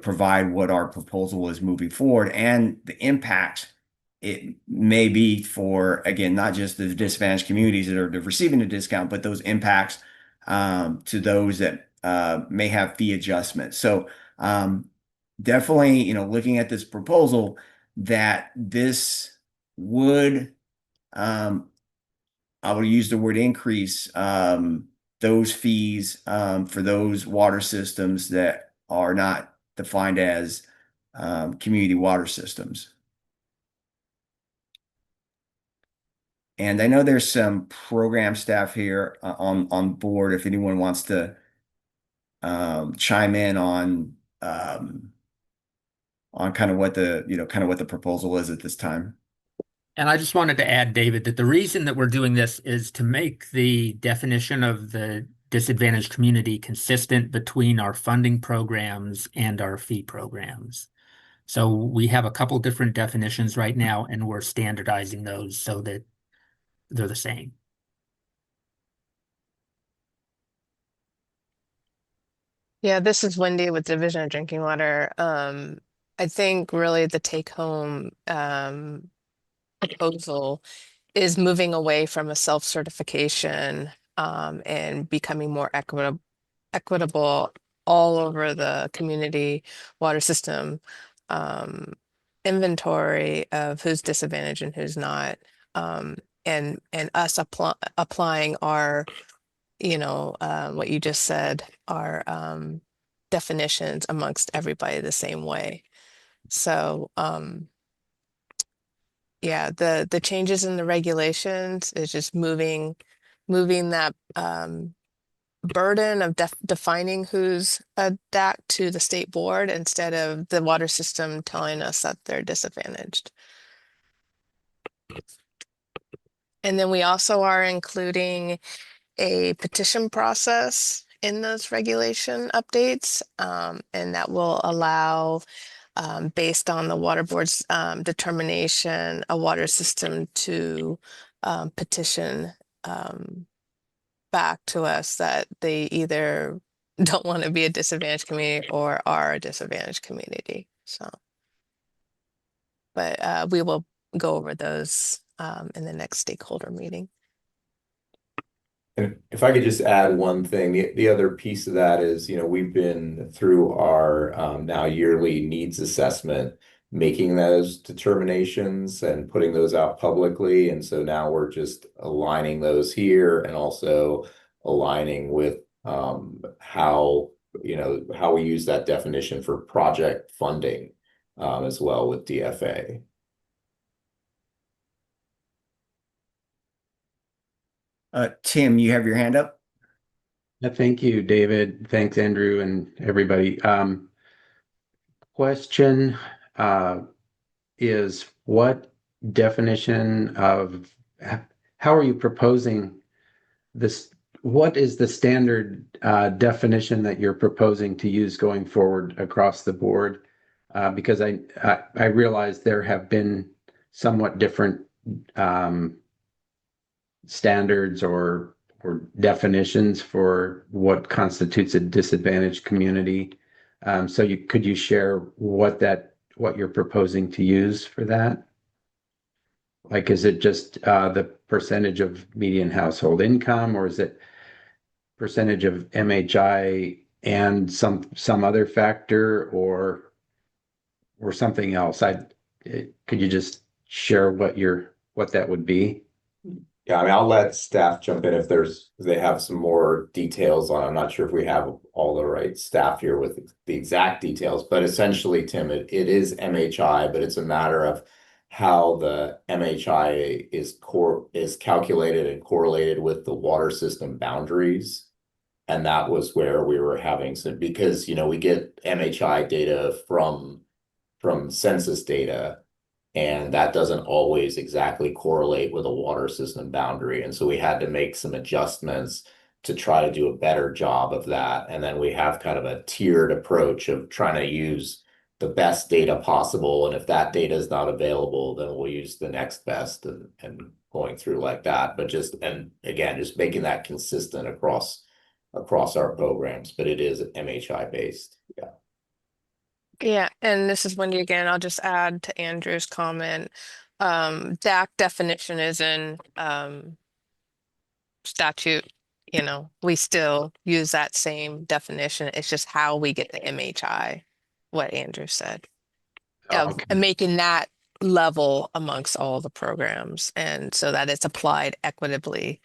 provide what our proposal is moving forward and the impact it may be for, again, not just the disadvantaged communities that are receiving a discount, but those impacts to those that may have fee adjustments. So definitely, looking at this proposal, that this would, I would use the word increase those fees for those water systems that are not defined as community water systems. And I know there's some program staff here on board if anyone wants to chime in on kind of what the proposal is at this time. And I just wanted to add, David, that the reason that we're doing this is to make the definition of the disadvantaged community consistent between our funding programs and our fee programs. So we have a couple different definitions right now, and we're standardizing those so that they're the same. Yeah, this is Wendy with Division of Drinking Water. I think really the take-home proposal is moving away from a self-certification and becoming more equitable all over the community water system inventory of who's disadvantaged and who's not, and us applying our, what you just said, our definitions amongst everybody the same way. So yeah, the changes in the regulations is just moving that burden of defining who's a DAC to the state board instead of the water system telling us that they're disadvantaged. And then we also are including a petition process in those regulation updates, and that will allow, based on the water board's determination, a water system to petition back to us that they either don't want to be a disadvantaged community or are a disadvantaged community. So, but we will go over those in the next stakeholder meeting. And if I could just add one thing, the other piece of that is, we've been through our now yearly needs assessment, making those determinations and putting those out publicly. And so now we're just aligning those here and also aligning with how we use that definition for project funding as well with DFA. Tim, you have your hand up? Thank you, David. Thanks, Andrew, and everybody. Question is, what definition of how are you proposing this? What is the standard definition that you're proposing to use going forward across the board? Because I realize there have been somewhat different standards or definitions for what constitutes a disadvantaged community. So could you share what you're proposing to use for that? Like, is it just the percentage of median household income, or is it percentage of MHI and some other factor, or something else? Could you just share what that would be? Yeah, I mean, I'll let staff jump in if they have some more details on. I'm not sure if we have all the right staff here with the exact details, but essentially, Tim, it is MHI, but it's a matter of how the MHI is calculated and correlated with the water system boundaries. And that was where we were having some, because we get MHI data from census data, and that doesn't always exactly correlate with a water system boundary. And so we had to make some adjustments to try to do a better job of that. And then we have kind of a tiered approach of trying to use the best data possible. And if that data is not available, then we'll use the next best and going through like that. But just making that consistent across across our programs, but it is MHI based. Yeah. Yeah, and this is Wendy again. I'll just add to Andrew's comment. DAC definition is in statute. You know, we still use that same definition. It's just how we get the MHI, what Andrew said, Okay. and making that level amongst all the programs, and so that it's applied equitably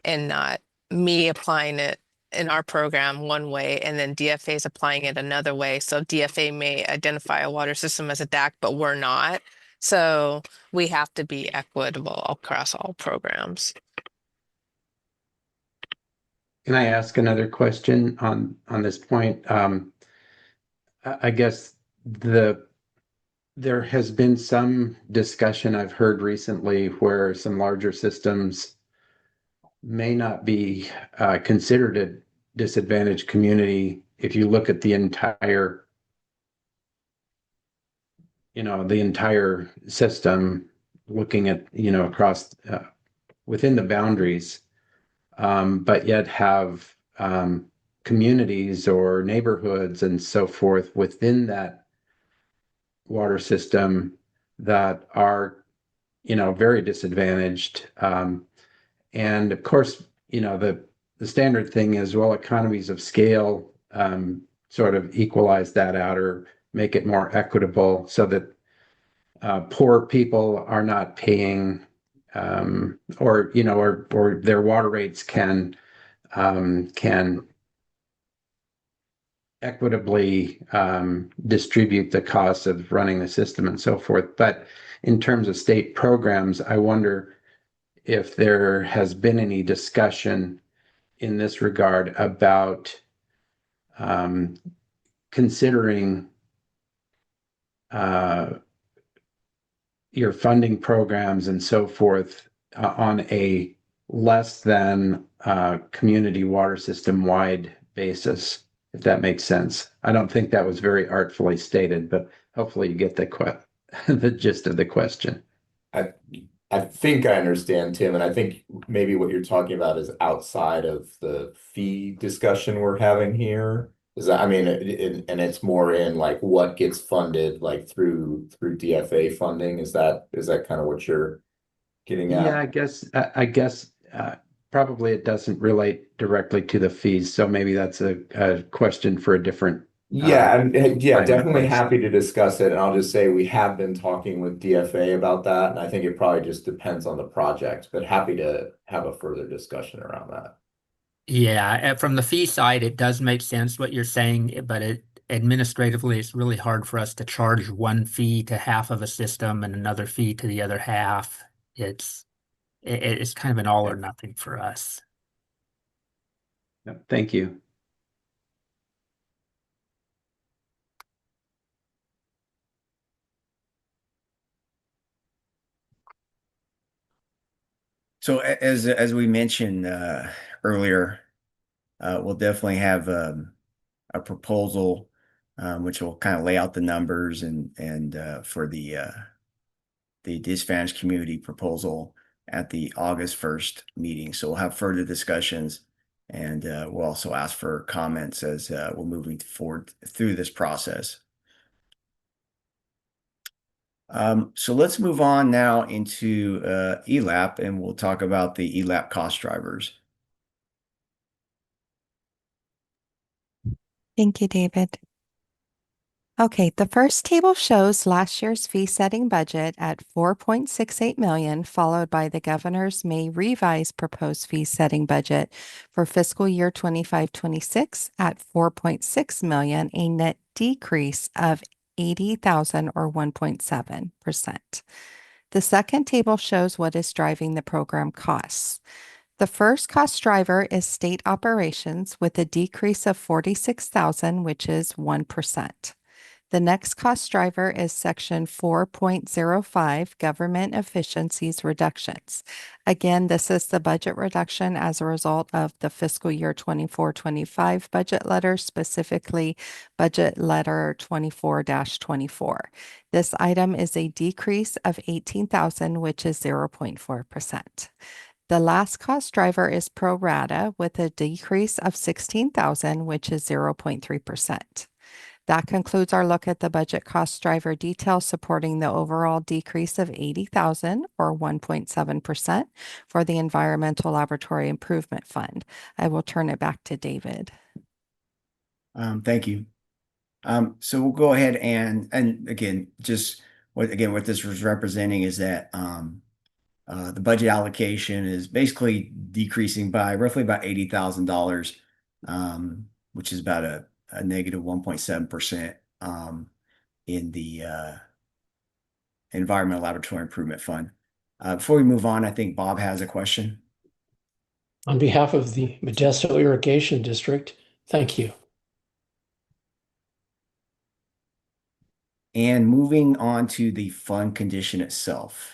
and not me applying it in our program one way and then DFA is applying it another way. So DFA may identify a water system as a DAC, but we're not. So we have to be equitable across all programs. Can I ask another question on this point? I guess there has been some discussion I've heard recently where some larger systems may not be considered a disadvantaged community if you look at the entire, the entire system, looking at, across within the boundaries, but yet have communities or neighborhoods and so forth within that water system that are, very disadvantaged. And of course, the standard thing is, well, economies of scale sort of equalize that out or make it more equitable so that poor people are not paying or their water rates can equitably distribute the costs of running the system and so forth. But in terms of state programs, I wonder if there has been any discussion in this regard about considering your funding programs and so forth on a less than community water system wide basis, if that makes sense. I don't think that was very artfully stated, but hopefully you get the gist of the question. I think I understand, Tim, and I think maybe what you're talking about is outside of the fee discussion we're having here. Is that, I mean, and it's more in like what gets funded like through DFA funding. Is that kind of what you're getting at? Yeah, I guess probably it doesn't relate directly to the fees, so maybe that's a question for a different. Yeah, time definitely place. happy to discuss it. And I'll just say we have been talking with DFA about that, and I think it probably just depends on the project, but happy to have a further discussion around that. Yeah, from the fee side, it does make sense what you're saying, but administratively, it's really hard for us to charge one fee to half of a system and another fee to the other half. It's kind of an all or nothing for us. Thank you. So as we mentioned earlier, we'll definitely have a proposal which will kind of lay out the numbers and for the disadvantaged community proposal at the August 1st meeting. So we'll have further discussions and we'll also ask for comments as we're moving forward through this process. So let's move on now into ELAP and we'll talk about the ELAP cost drivers. Thank you, David. Okay, the first table shows last year's fee setting budget at 4.68 million, followed by the governor's May revised proposed fee setting budget for fiscal year 25-26 at 4.6 million, a net decrease of 80,000 or 1.7%. The second table shows what is driving the program costs. The first cost driver is state operations with a decrease of 46,000, which is 1%. The next cost driver is section 4.05, government efficiencies reductions. Again, this is the budget reduction as a result of the fiscal year 24-25 budget letter, specifically budget letter 24-24. This item is a decrease of 18,000, which is 0.4%. The last cost driver is pro rata with a decrease of 16,000, which is 0.3%. That concludes our look at the budget cost driver detail supporting the overall decrease of 80,000 or 1.7% for the Environmental Laboratory Improvement Fund. I will turn it back to David. Thank you. So we'll go ahead and again, just what this was representing is that the budget allocation is basically decreasing by roughly about $80,000, which is about a negative 1.7% in the Environmental Laboratory Improvement Fund. Before we move on, I think Bob has a question. On behalf of the Modesto Irrigation District, thank you. And moving on to the fund condition itself.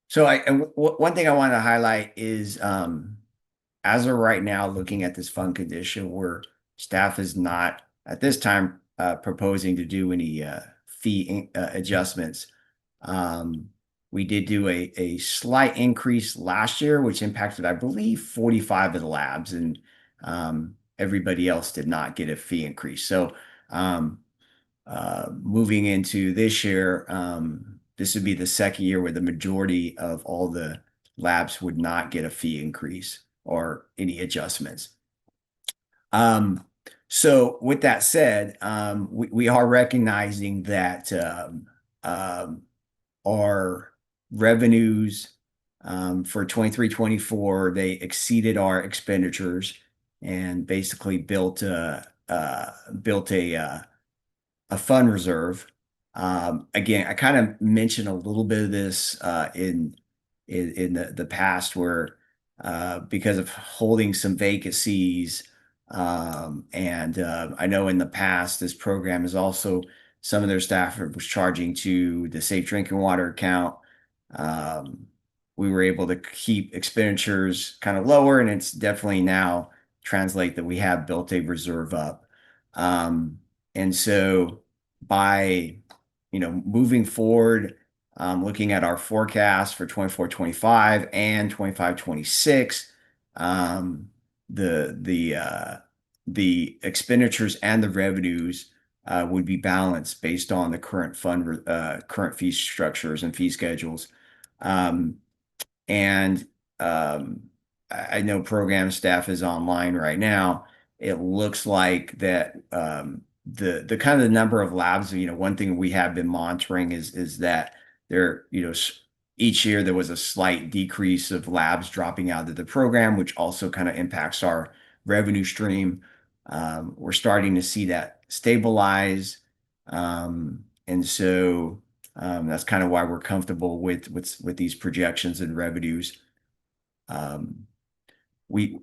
So one thing I want to highlight is as of right now, looking at this fund condition, where staff is not at this time proposing to do any fee adjustments. We did do a slight increase last year, which impacted, I believe, 45 of the labs, and everybody else did not get a fee increase. So moving into this year, this would be the second year where the majority of all the labs would not get a fee increase or any adjustments. So with that said, we are recognizing that our revenues for 23-24, they exceeded our expenditures and basically built a fund reserve. Again, I kind of mentioned a little bit of this in the past, where because of holding some vacancies, and I know in the past this program is also, some of their staff was charging to the safe drinking water account. We were able to keep expenditures kind of lower, and it's definitely now translate that we have built a reserve up. And so by moving forward, looking at our forecast for 24-25 and 25-26, the expenditures and the revenues would be balanced based on the current fee structures and fee schedules. I know program staff is online right now. It looks like that the kind of the number of labs, one thing we have been monitoring is that there, each year there was a slight decrease of labs dropping out of the program, which also kind of impacts our revenue stream. We're starting to see that stabilize. And so that's kind of why we're comfortable with these projections and revenues. We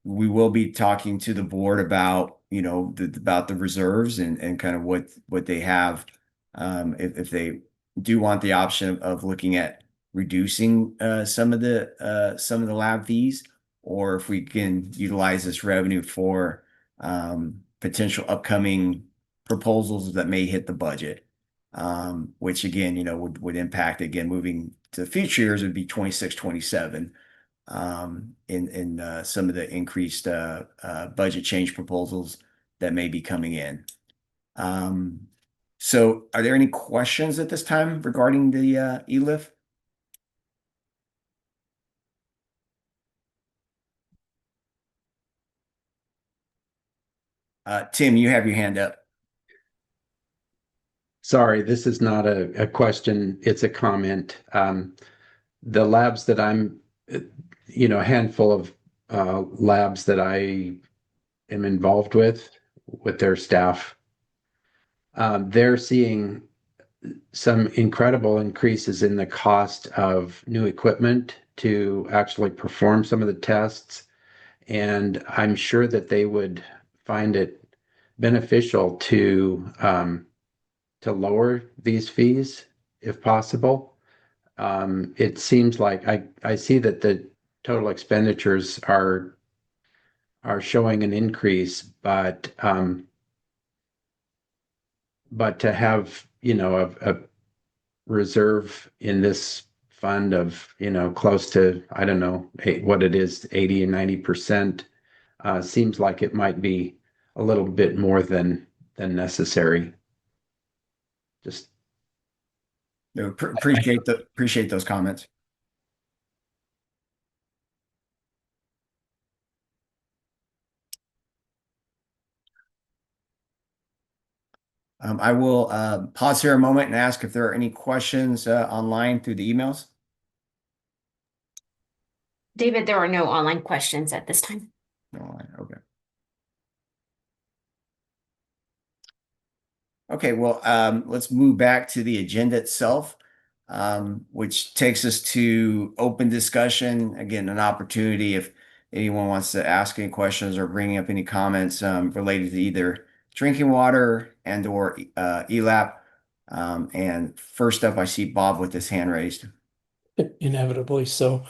will be talking to the board about the reserves and kind of what they have, if they do want the option of looking at reducing some of the lab fees, or if we can utilize this revenue for potential upcoming proposals that may hit the budget, which again would impact, again, moving to future years, would be 26-27. In some of the increased budget change proposals that may be coming in. So are there any questions at this time regarding the ELIF? Tim, you have your hand up. Sorry, this is not a question, it's a comment. The labs that I'm, a handful of labs that I am involved with their staff, they're seeing some incredible increases in the cost of new equipment to actually perform some of the tests. And I'm sure that they would find it beneficial to lower these fees if possible. It seems like I see that the total expenditures are showing an increase, but but to have, a reserve in this fund of, close to, I don't know, what it is, 80 and 90%, seems like it might be a little bit more than necessary. Just Appreciate those comments. I will pause here a moment and ask if there are any questions online through the emails. David, there are no online questions at this time. No online, okay. Okay, well, let's move back to the agenda itself, which takes us to open discussion. Again, an opportunity if anyone wants to ask any questions or bring up any comments related to either drinking water and or ELAP. And first up, I see Bob with his hand raised. Inevitably. So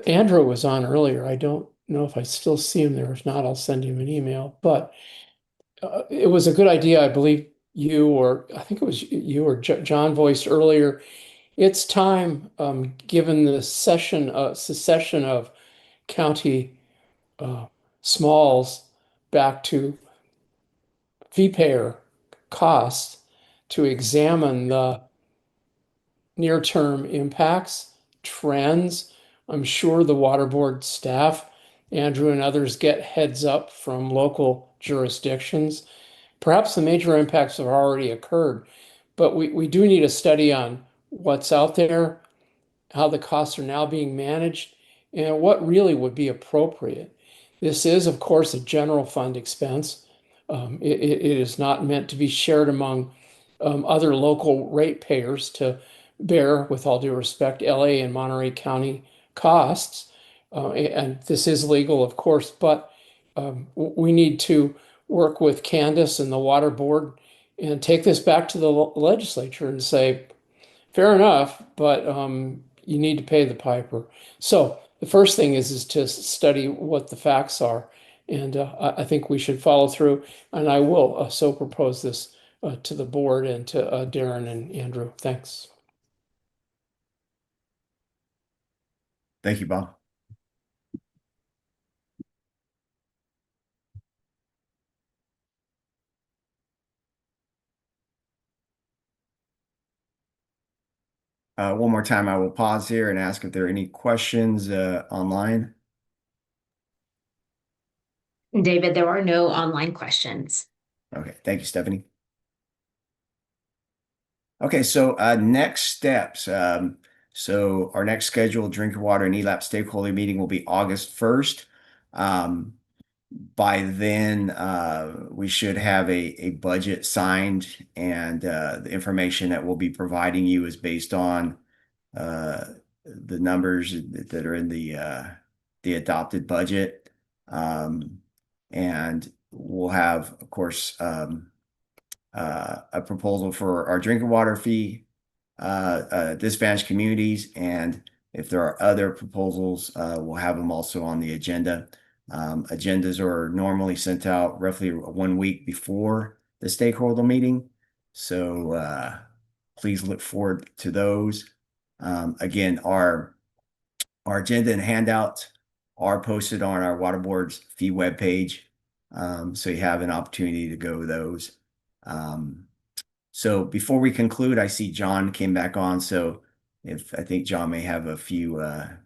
Andrew was on earlier. I don't know if I still see him there. If not, I'll send him an email. But it was a good idea. I believe I think it was you or John voiced earlier. It's time, given the secession of county smalls back to fee payer costs, to examine the near-term impacts, trends. I'm sure the water board staff, Andrew and others, get heads up from local jurisdictions. Perhaps the major impacts have already occurred, but we do need a study on what's out there, how the costs are now being managed, and what really would be appropriate. This is, of course, a general fund expense. It is not meant to be shared among other local ratepayers to bear, with all due respect, LA and Monterey County costs. And this is legal, of course, but we need to work with Candace and the water board and take this back to the legislature and say, fair enough, but you need to pay the piper. So the first thing is to study what the facts are. And I think we should follow through. And I will so propose this to the board and to Darren and Andrew. Thanks. Thank you, Bob. One more time, I will pause here and ask if there are any questions online. David, there are no online questions. Okay, thank you, Stephanie. Okay, so next steps. So our next scheduled drinking water and ELAP stakeholder meeting will be August 1st. By then, we should have a budget signed, and the information that we'll be providing you is based on the numbers that are in the adopted budget. And we'll have, of course, a proposal for our drinking water fee, disadvantaged communities, and if there are other proposals, we'll have them also on the agenda. Agendas are normally sent out roughly 1 week before the stakeholder meeting, so please look forward to those. Again, our agenda and handouts are posted on our water board's fee webpage, so you have an opportunity to go to those. So before we conclude, I see John came back on, so I think John may have a few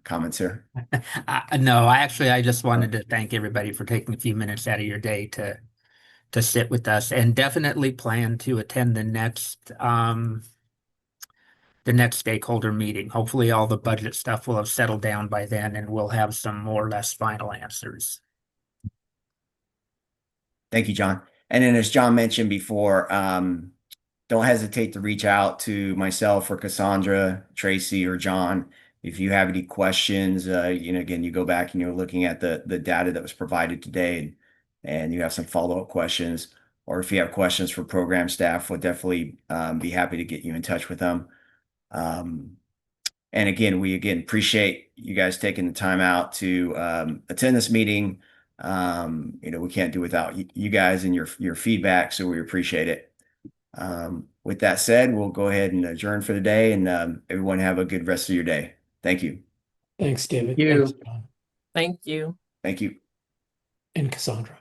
comments here. No, I just wanted to thank everybody for taking a few minutes out of your day to sit with us, and definitely plan to attend the next stakeholder meeting. Hopefully all the budget stuff will have settled down by then, and we'll have some more or less final answers. Thank you, John. And then as John mentioned before, don't hesitate to reach out to myself or Cassandra, Tracy, or John if you have any questions. Again, you go back and you're looking at the data that was provided today, and you have some follow-up questions, or if you have questions for program staff, we'll definitely be happy to get you in touch with them. And again, we appreciate you guys taking the time out to attend this meeting. We can't do without you guys and your feedback, so we appreciate it. With that said, we'll go ahead and adjourn for the day, and everyone have a good rest of your day. Thank you. Thanks, David. you. Thanks, John Thank you. Thank you. and Cassandra.